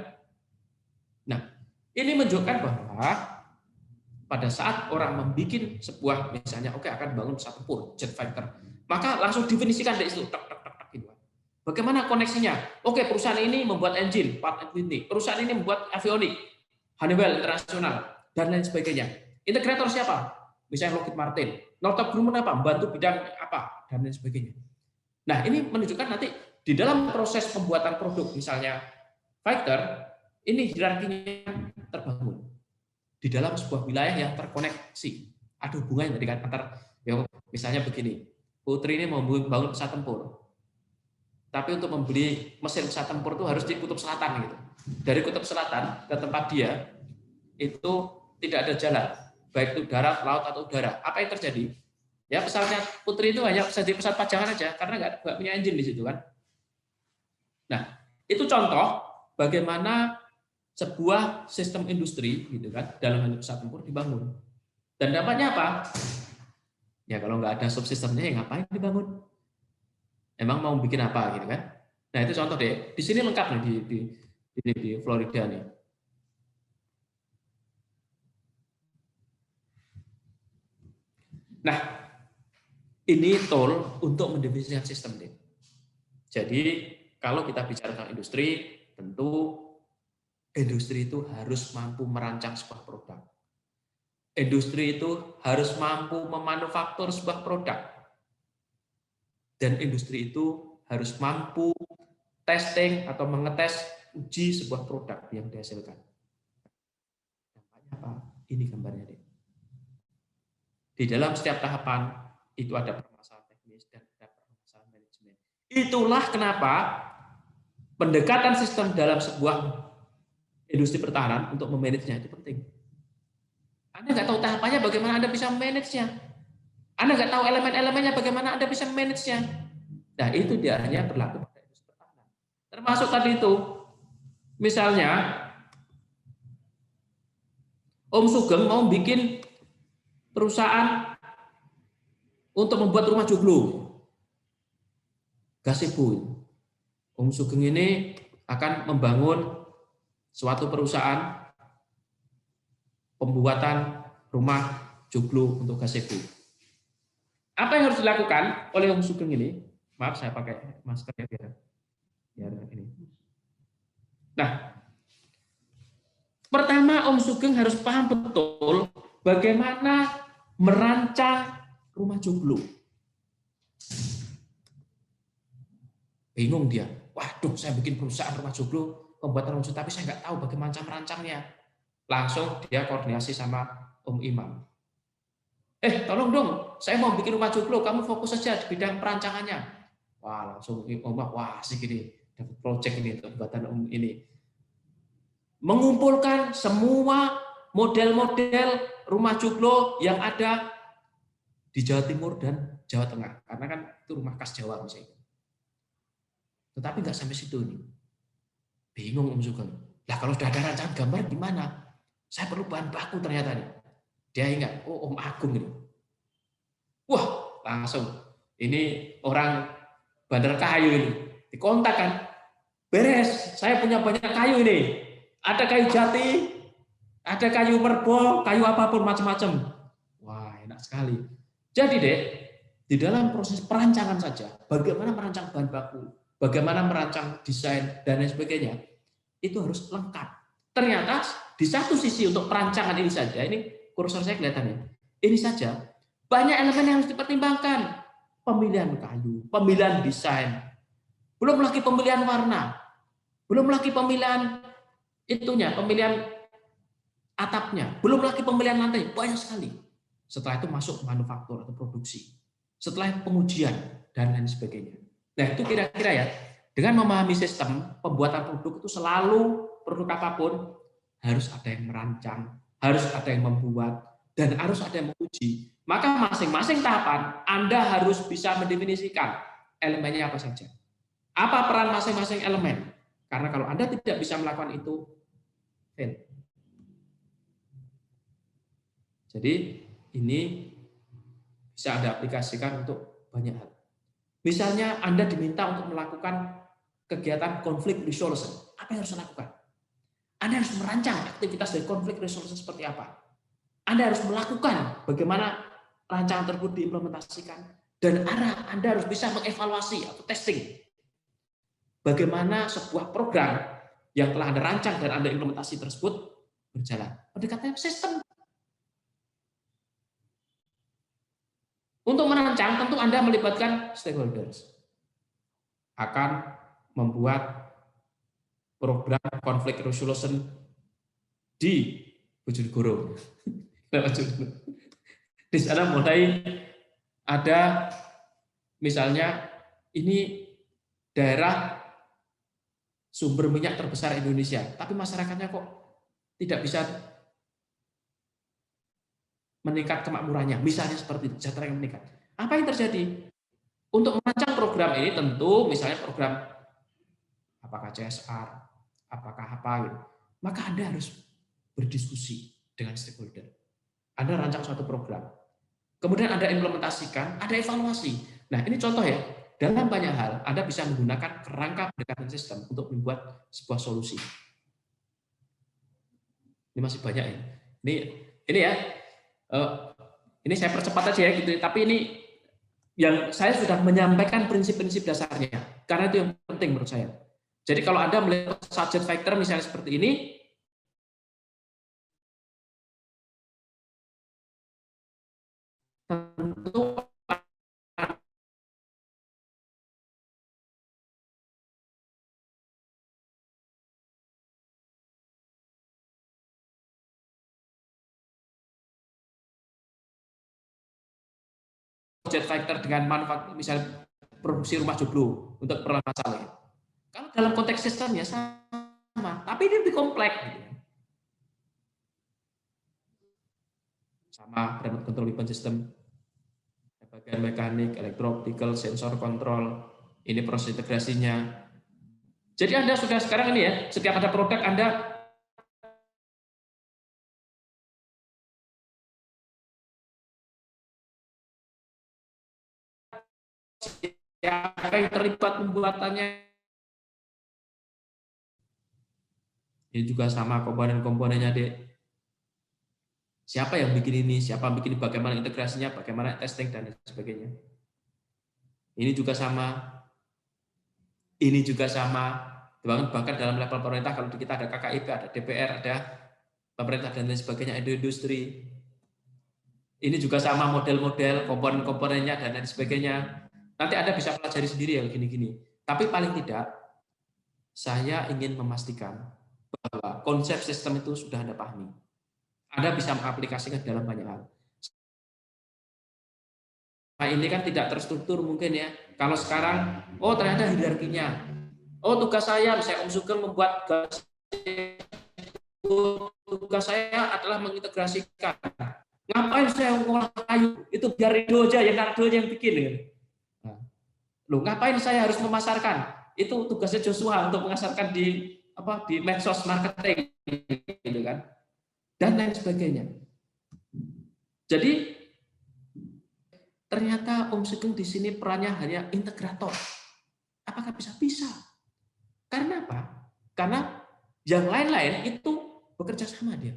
Nah, ini menunjukkan bahwa pada saat orang membuat sebuah, misalnya oke akan bangun pesawat tempur, jet fighter, maka langsung definisikan dari situ, gitu. Bagaimana koneksinya? Oke, perusahaan ini membuat engine, Pratt & Whitney, perusahaan ini membuat avionik, Honeywell International, dan lain sebagainya. Integrator siapa? Misalnya Lockheed Martin. Northrop Grumman apa? Membantu bidang apa? Dan lain sebagainya. Nah, ini menunjukkan nanti di dalam proses pembuatan produk, misalnya fighter, ini hierarkinya terbangun di dalam sebuah wilayah yang terkoneksi. Ada hubungannya tadi kan antar, ya, misalnya begini, Putri ini mau membangun pesawat tempur, tapi untuk membeli mesin pesawat tempur itu harus di kutub selatan gitu. Dari kutub selatan ke tempat dia itu tidak ada jalan, baik itu darat, laut atau udara. Apa yang terjadi? Ya, pesawatnya Putri itu hanya jadi pesawat pajangan aja karena nggak punya engine di situ kan. Nah, itu contoh bagaimana sebuah sistem industri gitu kan dalam hal pesawat tempur dibangun. Dan dampaknya apa? Ya kalau nggak ada subsistemnya ya ngapain dibangun? Emang mau bikin apa gitu kan? Nah itu contoh deh. Di sini lengkap nih di Florida nih. Nah ini tool untuk mendefinisikan sistem deh. Jadi kalau kita bicara tentang industri, tentu industri itu harus mampu merancang sebuah produk. Industri itu harus mampu memanufaktur sebuah produk. Dan industri itu harus mampu testing atau mengetes uji sebuah produk yang dihasilkan. Dampaknya apa? Ini gambarnya deh. Di dalam setiap tahapan itu ada permasalahan teknis dan ada permasalahan manajemen. Itulah kenapa pendekatan sistem dalam sebuah industri pertahanan untuk memanagenya itu penting. Anda nggak tahu tahapannya bagaimana Anda bisa memanagenya. Anda nggak tahu elemen-elemennya bagaimana Anda bisa memanagenya. Nah itu dia hanya berlaku pada industri pertahanan. Termasuk tadi itu, misalnya Om Sugeng mau bikin perusahaan untuk membuat rumah joglo, gazebo. Om Sugeng ini akan membangun suatu perusahaan pembuatan rumah joglo untuk gazebo. Apa yang harus dilakukan oleh Om Sugeng ini? Maaf, saya pakai masker ya biar ini. Nah, pertama Om Sugeng harus paham betul bagaimana merancang rumah joglo. Bingung dia. Waduh, saya bikin perusahaan rumah joglo, pembuatan rumah joglo, tapi saya nggak tahu bagaimana cara merancangnya. Langsung dia koordinasi sama Om Imam. Tolong dong, saya mau bikin rumah joglo, kamu fokus saja di bidang perancangannya. Wah, langsung Om Imam, wah asik ini, dapat project ini untuk pembuatan ini. Mengumpulkan semua model-model rumah joglo yang ada di Jawa Timur dan Jawa Tengah, karena kan itu rumah khas Jawa misalnya. Tetapi nggak sampai situ nih. Bingung Om Sugeng. Lah kalau sudah ada rancangan gambar gimana? Saya perlu bahan baku ternyata nih. Dia ingat, oh Om Agung ini. Wah, langsung. Ini orang bandar kayu ini. Dikontak kan. Beres, saya punya banyak kayu ini. Ada kayu jati, ada kayu merbol, kayu apapun macam-macam. Wah, enak sekali. Jadi deh, di dalam proses perancangan saja, bagaimana merancang bahan baku, bagaimana merancang desain, dan lain sebagainya, itu harus lengkap. Ternyata di satu sisi untuk perancangan ini saja, ini kursor saya kelihatan ya, ini saja, banyak elemen yang harus dipertimbangkan. Pemilihan kayu, pemilihan desain, belum lagi pemilihan warna, belum lagi pemilihan itunya, pemilihan atapnya, belum lagi pemilihan lantai, banyak sekali. Setelah itu masuk manufaktur atau produksi. Setelah pengujian, dan lain sebagainya. Nah itu kira-kira ya, dengan memahami sistem pembuatan produk itu selalu produk apapun harus ada yang merancang, harus ada yang membuat, dan harus ada yang menguji. Maka masing-masing tahapan Anda harus bisa mendefinisikan elemennya apa saja. Apa peran masing-masing elemen? Karena kalau Anda tidak bisa melakukan itu, fail. Jadi ini bisa Anda aplikasikan untuk banyak hal. Misalnya Anda diminta untuk melakukan kegiatan konflik resolution. Apa yang harus Anda lakukan? Anda harus merancang aktivitas dari konflik resolution seperti apa. Anda harus melakukan bagaimana rancangan tersebut diimplementasikan. Dan Anda harus bisa mengevaluasi atau testing. Bagaimana sebuah program yang telah Anda rancang dan Anda implementasi tersebut berjalan. Pendekatan sistem. Untuk merancang, tentu Anda melibatkan stakeholders. Akan membuat program konflik resolution di Bojonegoro. Di sana mulai ada misalnya ini daerah sumber minyak terbesar Indonesia, tapi masyarakatnya kok tidak bisa meningkat kemakmurannya, misalnya seperti itu, sejahtera yang meningkat. Apa yang terjadi? Untuk merancang program ini tentu misalnya program apakah CSR, apakah apa gitu, maka Anda harus berdiskusi dengan stakeholder. Anda rancang suatu program, kemudian Anda implementasikan, ada evaluasi. Nah ini contoh ya, dalam banyak hal Anda bisa menggunakan kerangka pendekatan sistem untuk membuat sebuah solusi. Ini masih banyak ya. Ini ya. Ini saya percepat aja ya gitu. Tapi ini yang saya sudah menyampaikan prinsip-prinsip dasarnya. Karena itu yang penting menurut saya. Jadi kalau Anda melihat subject factor misalnya seperti ini, tentu subject factor dengan manufaktur misalnya produksi rumah joglo untuk perlahan masalah. Kalau dalam konteks sistemnya sama, tapi ini lebih kompleks. Sama remote control weapon system, bagian mekanik, elektro-optical, sensor kontrol, ini proses integrasinya. Jadi Anda sudah sekarang ini ya, setiap ada produk Anda siapa yang terlibat pembuatannya. Ini juga sama komponen-komponennya, Dek. Siapa yang bikin ini, siapa yang bikin ini, bagaimana integrasinya, bagaimana testing, dan sebagainya. Ini juga sama. Ini juga sama. Bahkan dalam level pemerintah, kalau kita ada KKIP, ada DPR, ada pemerintah, dan lain sebagainya, ada industri. Ini juga sama model-model, komponen-komponennya, dan lain sebagainya. Nanti Anda bisa pelajari sendiri yang gini-gini. Tapi paling tidak, saya ingin memastikan bahwa konsep sistem itu sudah Anda pahami. Anda bisa mengaplikasikan dalam banyak hal. Nah, ini kan tidak terstruktur mungkin ya. Kalau sekarang, oh ternyata hierarkinya. Oh tugas saya, misalnya Om Sugeng membuat tugas saya adalah mengintegrasikan. Ngapain saya ngolah kayu? Itu biar Ridho aja, yang Ridho aja yang bikin. Nah, loh, ngapain saya harus memasarkan? Itu tugasnya Joshua untuk memasarkan di medsos marketing, gitu kan, dan lain sebagainya. Jadi ternyata Om Sugeng di sini perannya hanya integrator. Apakah bisa? Bisa. Karena apa? Karena yang lain-lain itu bekerja sama dia.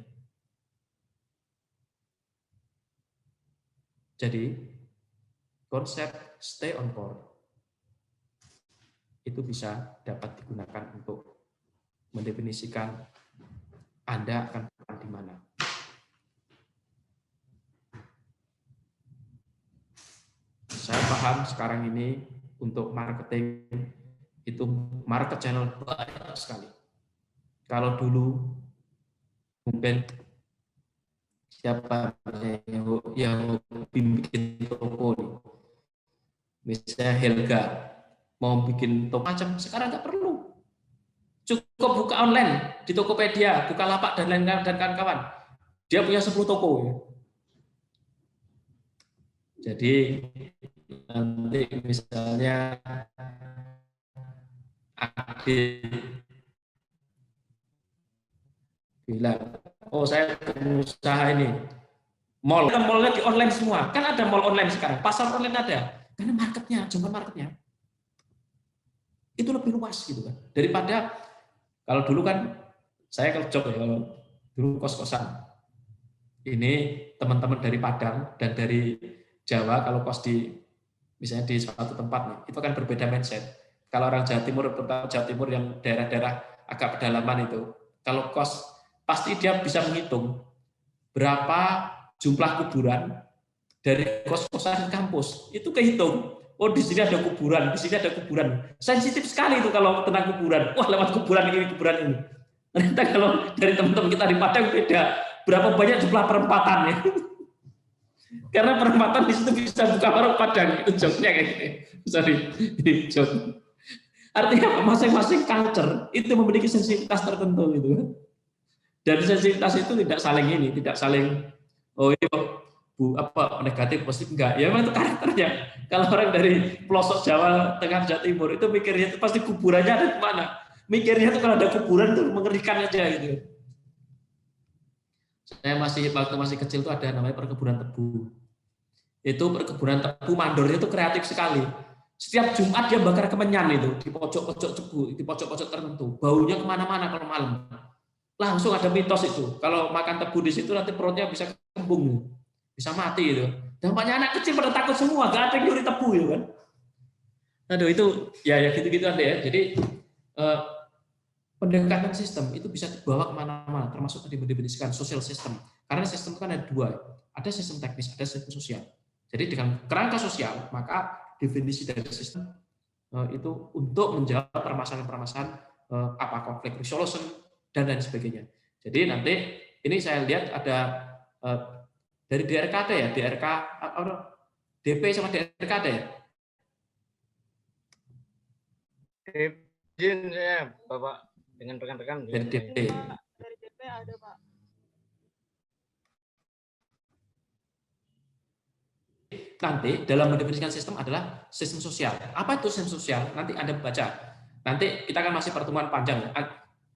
Jadi konsep stay on board itu bisa dapat digunakan untuk mendefinisikan Anda akan berperan di mana. Saya paham sekarang ini untuk marketing itu market channel banyak sekali. Kalau dulu mungkin siapa yang bikin toko nih, misalnya Helga mau bikin toko macam, sekarang nggak perlu. Cukup buka online di Tokopedia, Bukalapak dan lain-lain dan kawan-kawan. Dia punya 10 toko. Jadi nanti misalnya Adit bilang, oh saya pengusaha ini, mall, mallnya di online semua. Kan ada mall online sekarang, pasar online ada. Karena marketnya, jangkauan marketnya itu lebih luas gitu kan. Daripada kalau dulu kan saya kalau job ya, kalau dulu kos-kosan. Ini teman-teman dari Padang dan dari Jawa kalau kos di misalnya di suatu tempat nih, itu kan berbeda mindset. Kalau orang Jawa Timur, terutama Jawa Timur yang daerah-daerah agak pedalaman itu, kalau kos pasti dia bisa menghitung berapa jumlah kuburan dari kos-kosan kampus. Itu kehitung. Oh, di sini ada kuburan, di sini ada kuburan. Sensitif sekali itu kalau tentang kuburan. Wah, lewat kuburan ini, kuburan ini. Ternyata kalau dari teman-teman kita di Padang beda. Berapa banyak jumlah perempatan ya. Karena perempatan di situ bisa buka warung Padang. Itu joknya kayak gitu. Sorry, ini jok. Artinya masing-masing culture itu memiliki sensitivitas tertentu gitu kan. Dan sensitivitas itu tidak saling tidak saling oh ini negatif positif enggak. Ya memang itu karakternya. Kalau orang dari pelosok Jawa Tengah, Jawa Timur itu mikirnya itu pasti kuburannya ada di mana. Mikirnya itu kalau ada kuburan itu mengerikan aja gitu. Saya waktu masih kecil itu ada namanya perkebunan tebu. Itu perkebunan tebu mandornya itu kreatif sekali. Setiap Jumat dia bakar kemenyan itu di pojok-pojok tebu, di pojok-pojok tertentu. Baunya kemana-mana kalau malam. Langsung ada mitos itu. Kalau makan tebu di situ nanti perutnya bisa kembung, bisa mati itu. Dampaknya anak kecil pada takut semua, gak ada yang nyuri tebu itu kan. Aduh itu ya gitu-gitu ada ya. Jadi pendekatan sistem itu bisa dibawa kemana-mana, termasuk tadi mendefinisikan social system. Karena sistem itu kan ada dua, ada sistem teknis, ada sistem sosial. Jadi dengan kerangka sosial, maka definisi dari sistem itu untuk menjawab permasalahan-permasalahan apa konflik resolution dan lain sebagainya. Jadi nanti ini saya lihat ada dari DRKD ya, DP sama DRKD ya. Izin ya, Bapak. Dengan rekan-rekan dari DP. Dari DP ada Pak. Nanti dalam mendefinisikan sistem adalah sistem sosial. Apa itu sistem sosial? Nanti Anda baca. Nanti kita akan masih pertemuan panjang.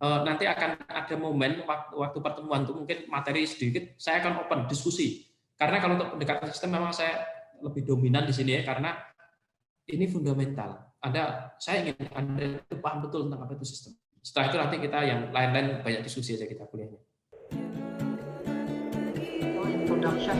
Nanti akan ada momen waktu pertemuan itu mungkin materi sedikit. Saya akan open diskusi. Karena kalau untuk pendekatan sistem memang saya lebih dominan di sini ya karena ini fundamental. Saya ingin Anda paham betul tentang apa itu sistem. Setelah itu nanti kita yang lain-lain banyak diskusi aja kita kuliahnya. Production